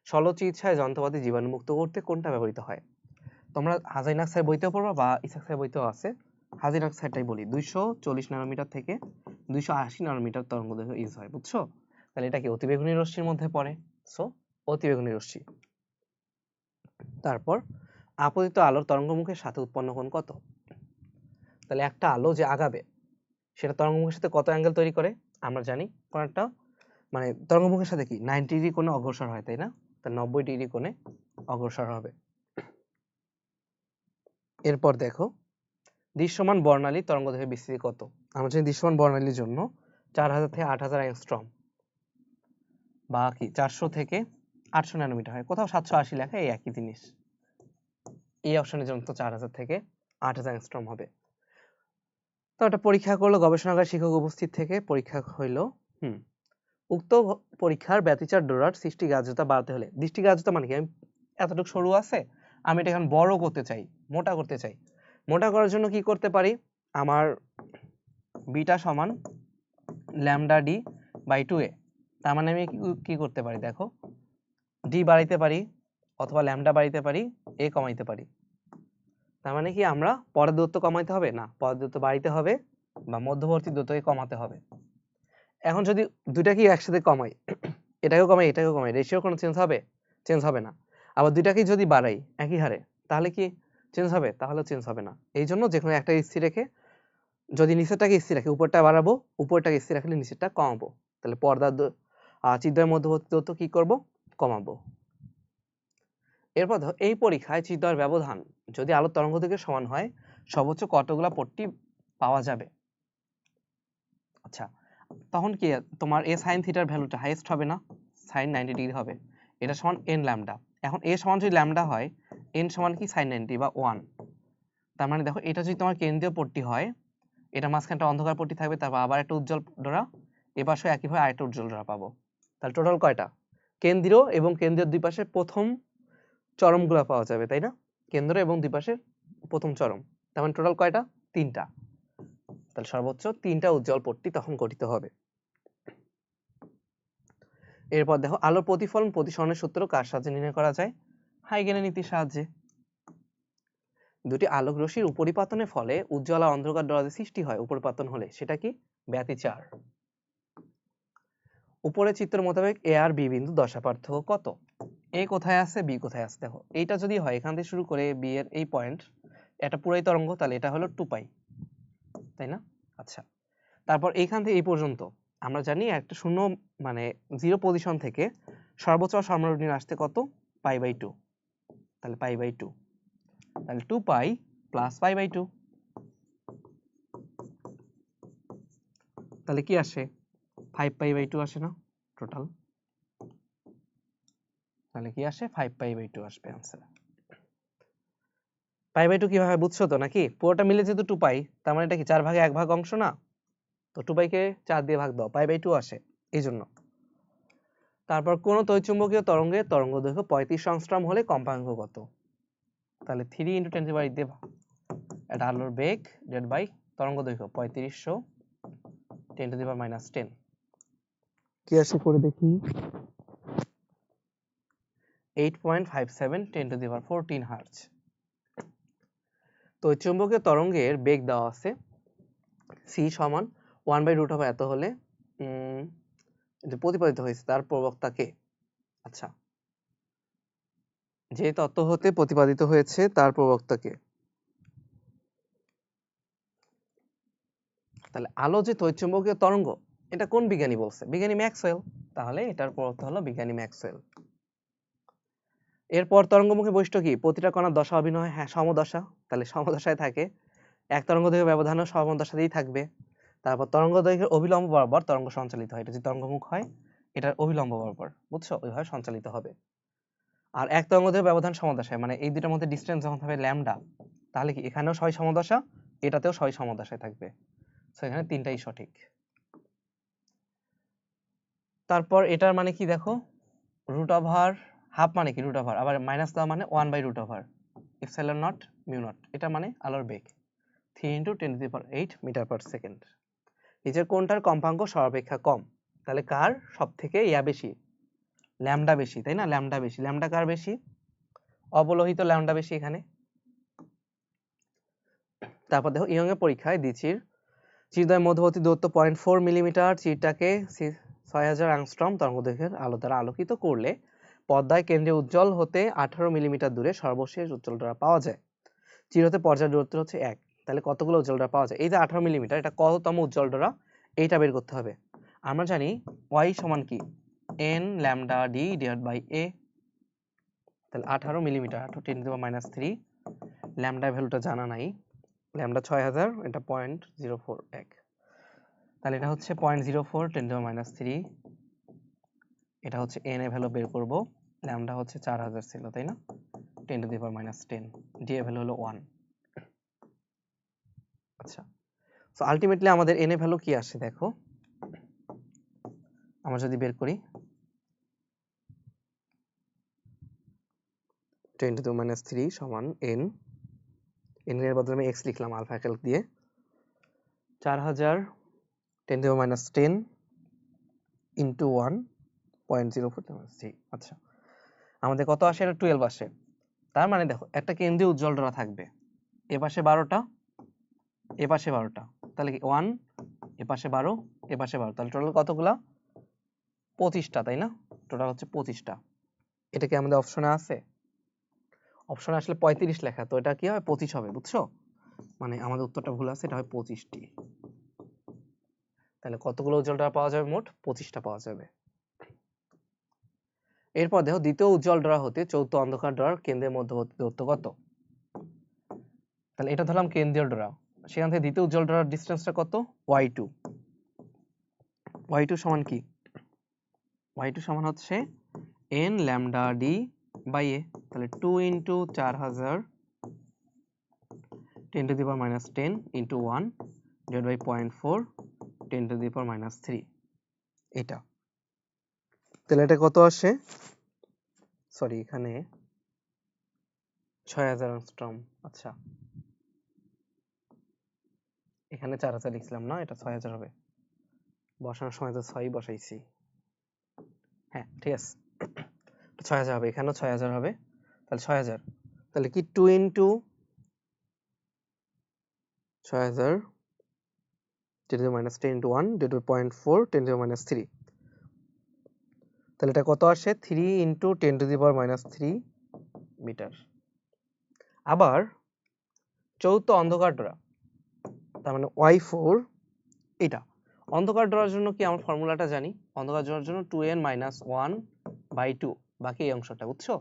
Speaker 1: শল্যচিকিৎসায় যন্ত্রপাতি জীবাণুমুক্ত করতে কোনটা ব্যবহৃত হয়? তোমরা হাজাইন অক্সাইড বইতেও পড়বা বা ইসাকসাই বইতেও আছে। হাজাইন অক্সাইডটাই বলি, 240 ন্যানোমিটার থেকে 280 ন্যানোমিটার তরঙ্গদৈর্ঘ্য ইউজ হয়, বুঝছো? তাহলে এটা কি অতিবেগুনি রশ্মির মধ্যে পড়ে, সো অতিবেগুনি রশ্মি। তারপর আপতিত আলোর তরঙ্গমুখের সাথে উৎপন্ন কোণ কত? তাহলে একটা আলো যে আগাবে সেটা তরঙ্গমুখের সাথে কত অ্যাঙ্গেল তৈরি করে? আমরা জানি কোনটা মানে তরঙ্গমুখের সাথে কি 90 ডিগ্রি কোণে অগ্রসর হয়, তাই না? তা 90 ডিগ্রি কোণে অগ্রসর হবে। এরপর দেখো দৃশ্যমান বর্ণালী তরঙ্গদৈর্ঘ্যের বিস্তৃতি কত? আমরা জানি দৃশ্যমান বর্ণালীর জন্য 4000 থেকে 8000 অ্যাংস্ট্রম বা কি 400 থেকে 800 ন্যানোমিটার হয়, কোথাও 780 লেখা, এই একই জিনিস। এই অপশনের জন্য তো 4000 থেকে 8000 অ্যাংস্ট্রম হবে। তো এটা পরীক্ষা করলো গবেষণাগার শিক্ষক উপস্থিত থেকে, পরীক্ষা হইলো উক্ত পরীক্ষার ব্যতিচার ডোরার সৃষ্টিগ্রাহ্যতা বাড়াতে হলে, দৃষ্টিগ্রাহ্যতা মানে কি? আমি এতটুকু সরু আছে, আমি এটা এখন বড় করতে চাই, মোটা করতে চাই। মোটা করার জন্য কি করতে পারি? আমার বিটা সমান λd/2a, তার মানে আমি কি করতে পারি? দেখো d বাড়াইতে পারি অথবা ল্যামডা বাড়াইতে পারি, a কমাইতে পারি। তার মানে কি আমরা পরের দূরত্ব কমাইতে হবে না, পরের দূরত্ব বাড়াইতে হবে বা মধ্যবর্তী দূরত্বকে কমাতে হবে। এখন যদি দুইটা কি একসাথে কমাই, এটাকেও কমাই, রেশিওর কোনো চেঞ্জ হবে? চেঞ্জ হবে না। আবার দুইটাকেই যদি বাড়াই একই হারে, তাহলে কি চেঞ্জ হবে? তাহলে চেঞ্জ হবে না। এই জন্য যে কোনো একটা স্থির রেখে, যদি নিচেরটাকে স্থির রাখি উপরটা বাড়াবো, উপরটাকে স্থির রাখলে নিচেরটা কমাবো। তাহলে পর্দার চিত্রের মধ্যবর্তী দূরত্ব কি করব? কমাবো। এরপর দেখো, এই পরীক্ষায় চিত্রের ব্যবধান যদি আলোর তরঙ্গ দৈর্ঘ্যের সমান হয়, সর্বোচ্চ কতগুলা পট্টি পাওয়া যাবে? আচ্ছা, তখন কি তোমার a sin থিটার ভ্যালুটা হাইয়েস্ট হবে না? sin 90 ডিগ্রি হবে। এটা সমান n ল্যামডা। এখন a সমান যদি ল্যামডা হয়, n সমান কি sin 90 বা 1। তার মানে দেখো, এটা যদি তোমার কেন্দ্রীয় পট্টি হয়, এটা মাঝখানটা অন্ধকার পট্টি থাকবে, তারপর আবার একটা উজ্জ্বল ডোরা, এপাশে একইভাবে আরেকটা উজ্জ্বল ডোরা পাবো। তাহলে টোটাল কয়টা? কেন্দ্রীয় এবং কেন্দ্রীয় দুই পাশে প্রথম চরমগুলো পাওয়া যাবে, তাই না? কেন্দ্র এবং দুই পাশের প্রথম চরম। তার মানে টোটাল কয়টা? 3টা। তাহলে সর্বোচ্চ 3টা উজ্জ্বল পট্টি তখন গঠিত হবে। এরপর দেখো, আলোর প্রতিফলন প্রতিসরণের সূত্র কার সাহায্যে নির্ণয় করা যায়? হাইগেনের নীতির সাহায্যে। দুটি আলোক রশ্মির উপরিপাতনের ফলে উজ্জ্বল আর অন্ধকার ডোরা সৃষ্টি হয় উপরিপাতন হলে, সেটা কি? ব্যতিচার। উপরের চিত্র মোতাবেক এ আর বি বিন্দু দশা পার্থক্য কত? এ কোথায় আছে, বি কোথায় আছে? দেখো, এইটা যদি হয় এখান থেকে শুরু করে বি এর এই পয়েন্ট, এটা পুরাই তরঙ্গ, তাহলে এটা হলো 2 পাই, তাই না? আচ্ছা, তারপর এইখান থেকে এই পর্যন্ত আমরা জানি একটা শূন্য মানে 0 পজিশন থেকে সর্বোচ্চ আর সর্বনিম্ন আসতে কত? π/2। তাহলে π/2, তাহলে 2 পাই প্লাস π/2, তাহলে কি আসে? 5π/2 আসে না টোটাল? তাহলে কি আসে? 5π/2 আসবে आंसर। π/2 কিভাবে বুঝছো তো নাকি? পুরোটা মিলে যেহেতু 2 পাই, তার মানে এটা কি 4 ভাগে 1 ভাগ অংশ না? তো 2 পাইকে 4 দিয়ে ভাগ দাও, π/2 আসে এই জন্য। তারপর কোন তড়িৎচুম্বকীয় তরঙ্গের তরঙ্গদৈর্ঘ্য 35 অ্যাংস্ট্রম হলে কম্পাঙ্ক কত? তাহলে 3 × 10⁻8 দিয়ে এটা আলোর বেগ ডিভাইড বাই তরঙ্গদৈর্ঘ্য 3500 10⁻10 কি আসে করে দেখি? 8.57 10⁻14 হার্জ। তো চুম্বকীয় তরঙ্গের বেগ দেওয়া আছে c সমান 1/√, এত হলে যে প্রতিপাদিত হয়েছে তার প্রবক্তা কে? আচ্ছা, যে তত্ত্ব হতে প্রতিপাদিত হয়েছে তার প্রবক্তা কে? তাহলে আলো যে তড়িৎচুম্বকীয় তরঙ্গ, এটা কোন বিজ্ঞানী বলছে? বিজ্ঞানী ম্যাক্সওয়েল। তাহলে এটার প্রবক্তা হলো বিজ্ঞানী ম্যাক্সওয়েল। এরপর তরঙ্গমুখী বৈশিষ্ট্য কি? প্রতিটা কণার দশা অভিন্ন হয়, হ্যাঁ সমদশা। তাহলে সমদশায় থাকে, এক তরঙ্গদৈর্ঘ্য ব্যবধানও সমদশাতেই থাকবে। তারপর তরঙ্গদৈর্ঘ্যের অভিলম্ব বরাবর তরঙ্গ সঞ্চালিত হয়। এটা যদি তরঙ্গমুখ হয়, এটার অভিলম্ব বরাবর, বুঝছো? ওইভাবে সঞ্চালিত হবে। আর এক তরঙ্গদৈর্ঘ্য ব্যবধান সমদশায়, মানে এই দুটার মধ্যে ডিসটেন্স যখন হবে ল্যামডা, তাহলে কি এখানেও সবাই সমদশা, এটাতেও সবাই সমদশায় থাকবে। সো এখানে তিনটাই সঠিক। তারপর এটার মানে কি দেখো, √, হাফ মানে কি √, আবার মাইনাস দেওয়া মানে 1/√, ইপসিলন নট মিউ নট। এটা মানে আলোর বেগ 3 × 10⁸ মিটার পার সেকেন্ড। নিচের কোনটার কম্পাঙ্ক সর্বাপেক্ষা কম? তাহলে কার সব থেকে ইয়া বেশি? ল্যামডা বেশি, তাই না? ল্যামডা বেশি। ল্যামডা কার বেশি? অবলোহিত ল্যামডা বেশি এখানে। তারপর দেখো, ইয়ং এর পরীক্ষায় দিচির চিরদ্বয়ের মধ্যবর্তী দূরত্ব 0.4 মিলিমিটার, চিরটাকে 6000 অ্যাংস্ট্রম তরঙ্গদৈর্ঘ্যের আলো দ্বারা আলোকিত করলে পর্দায় কেন্দ্রে উজ্জ্বল হতে 18 মিলিমিটার দূরে সর্বশেষ উজ্জ্বল ডোরা পাওয়া যায়। চির হতে পর্যায়ের দূরত্ব হচ্ছে 1। তাহলে কতগুলো উজ্জ্বল ডোরা পাওয়া যায়? এই যে 18 মিলিমিটার, এটা কততম উজ্জ্বল ডোরা, এইটা বের করতে হবে। আমরা জানি y সমান কি? n lambda d divide by a। তাহলে 18 মিলিমিটার, 10⁻³ ল্যামডা ভ্যালুটা জানা নাই, ল্যামডা 6000, এটা 0.041। তাহলে এটা হচ্ছে 0.04 10⁻³। এটা হচ্ছে n এর ভ্যালু বের করব, ল্যামডা হচ্ছে 4000 ছিল, তাই না? 10⁻10, d এর ভ্যালু হলো 1। আচ্ছা, সো আলটিমেটলি আমাদের n এর ভ্যালু কি আসে দেখো, আমরা যদি বের করি 10⁻³ সমান n, n এর বদলে আমি x লিখলাম আলফা ক্যালক দিয়ে, 4000 10⁻10 ইন্টু 1.04। আচ্ছা, আমাদের কত আসে? এটা 12 আসে। তার মানে দেখো, একটা কেন্দ্রীয় উজ্জ্বল ডোরা থাকবে, এ পাশে 12টা, এ পাশে 12টা, তাহলে কি 1, এ পাশে 12, এ পাশে 12, তাহলে টোটাল কতগুলা? 25টা, তাই না? টোটাল হচ্ছে 25টা। এটা কি আমাদের অপশনে আছে? অপশনে আসলে 35 লেখা, তো এটা কি হবে 25 হবে, বুঝছো? মানে আমাদের উত্তরটা ভুল আছে, এটা হয় 25টি। তাহলে কতগুলো উজ্জ্বল ড্রা পাওয়া যাবে? মোট 25টা পাওয়া যাবে। এরপর দেখো দ্বিতীয় উজ্জ্বল ড্রা হতে চৌথ অন্ধকার ড্রার কেন্দ্রের মধ্যবর্তী দূরত্ব কত? তাহলে এটা ধরলাম কেন্দ্রীয় ড্রা, সেখান থেকে দ্বিতীয় উজ্জ্বল ড্রার ডিসটেন্সটা কত? y2। y2 সমান কি? y2 সমান হচ্ছে n lambda d by a। তাহলে 2 into 4000 10 to the power minus 10 into 1 divided by 0.4 10 to the power minus 3। এটা তাহলে এটা কত আসে? সরি, এখানে 6000 অ্যাংস্ট্রম। আচ্ছা, এখানে 4000 লিখছিলাম না, এটা 6000 হবে। বসানোর সময় তো 6ই বসাইছি। হ্যাঁ ঠিক আছে, 6000 হবে, এখানেও 6000 হবে। তাহলে 6000, তাহলে কি 2 into 6000 10 to the minus 10 into 1 divided by 0.4 10 to the minus 3। তাহলে এটা কত আসে? 3 into 10 to the power minus 3 metre. আবার চৌথ অন্ধকার ড্রা, তার মানে y4, এটা অন্ধকার ড্রার জন্য কি আমরা ফর্মুলাটা জানি? অন্ধকার ড্রার জন্য 2n minus 1 by 2, বাকি এই অংশটা, বুঝছো?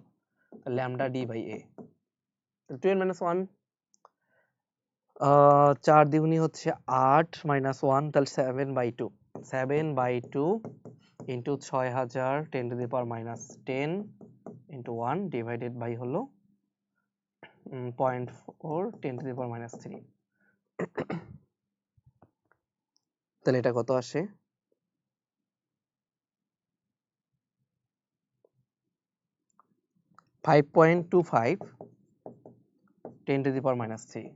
Speaker 1: lambda d by a। 2n minus 1, 4 দ্বিগুণী হচ্ছে 8 minus 1, তাহলে 7/2। 7/2 into 6000 10 to the power minus 10 into 1 divided by হলো 0.4 10 to the power minus 3। তাহলে এটা কত আসে? 5.25 10 to the power minus 3।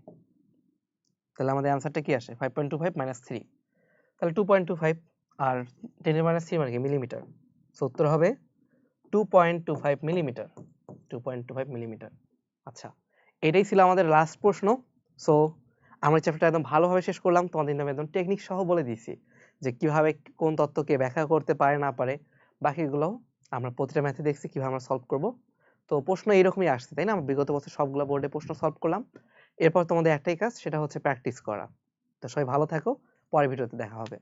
Speaker 1: তাহলে আমাদের অ্যান্সারটা কি আসে? 5.25 minus 3, তাহলে 2.25, আর 10 এর minus 3 মানে কি? মিলিমিটার। সো উত্তর হবে 2.25 মিলিমিটার। 2.25 মিলিমিটার। আচ্ছা, এটাই ছিল আমাদের লাস্ট প্রশ্ন। সো আমরা চ্যাপ্টারটা একদম ভালোভাবে শেষ করলাম, তোমাদের নামে একদম টেকনিক সহ বলে দিয়েছি যে কিভাবে কোন তত্ত্বকে ব্যাখ্যা করতে পারে না পারে। বাকিগুলো আমরা প্রতিটা ম্যাথে দেখছি কিভাবে আমরা সলভ করব। তো প্রশ্ন এইরকমই আসছে, তাই না? আমরা বিগত বছর সবগুলো বোর্ডে প্রশ্ন সলভ করলাম। এরপর তোমাদের একটাই কাজ, সেটা হচ্ছে প্র্যাকটিস করা। তো সবাই ভালো থাকো, পরের ভিডিওতে দেখা হবে।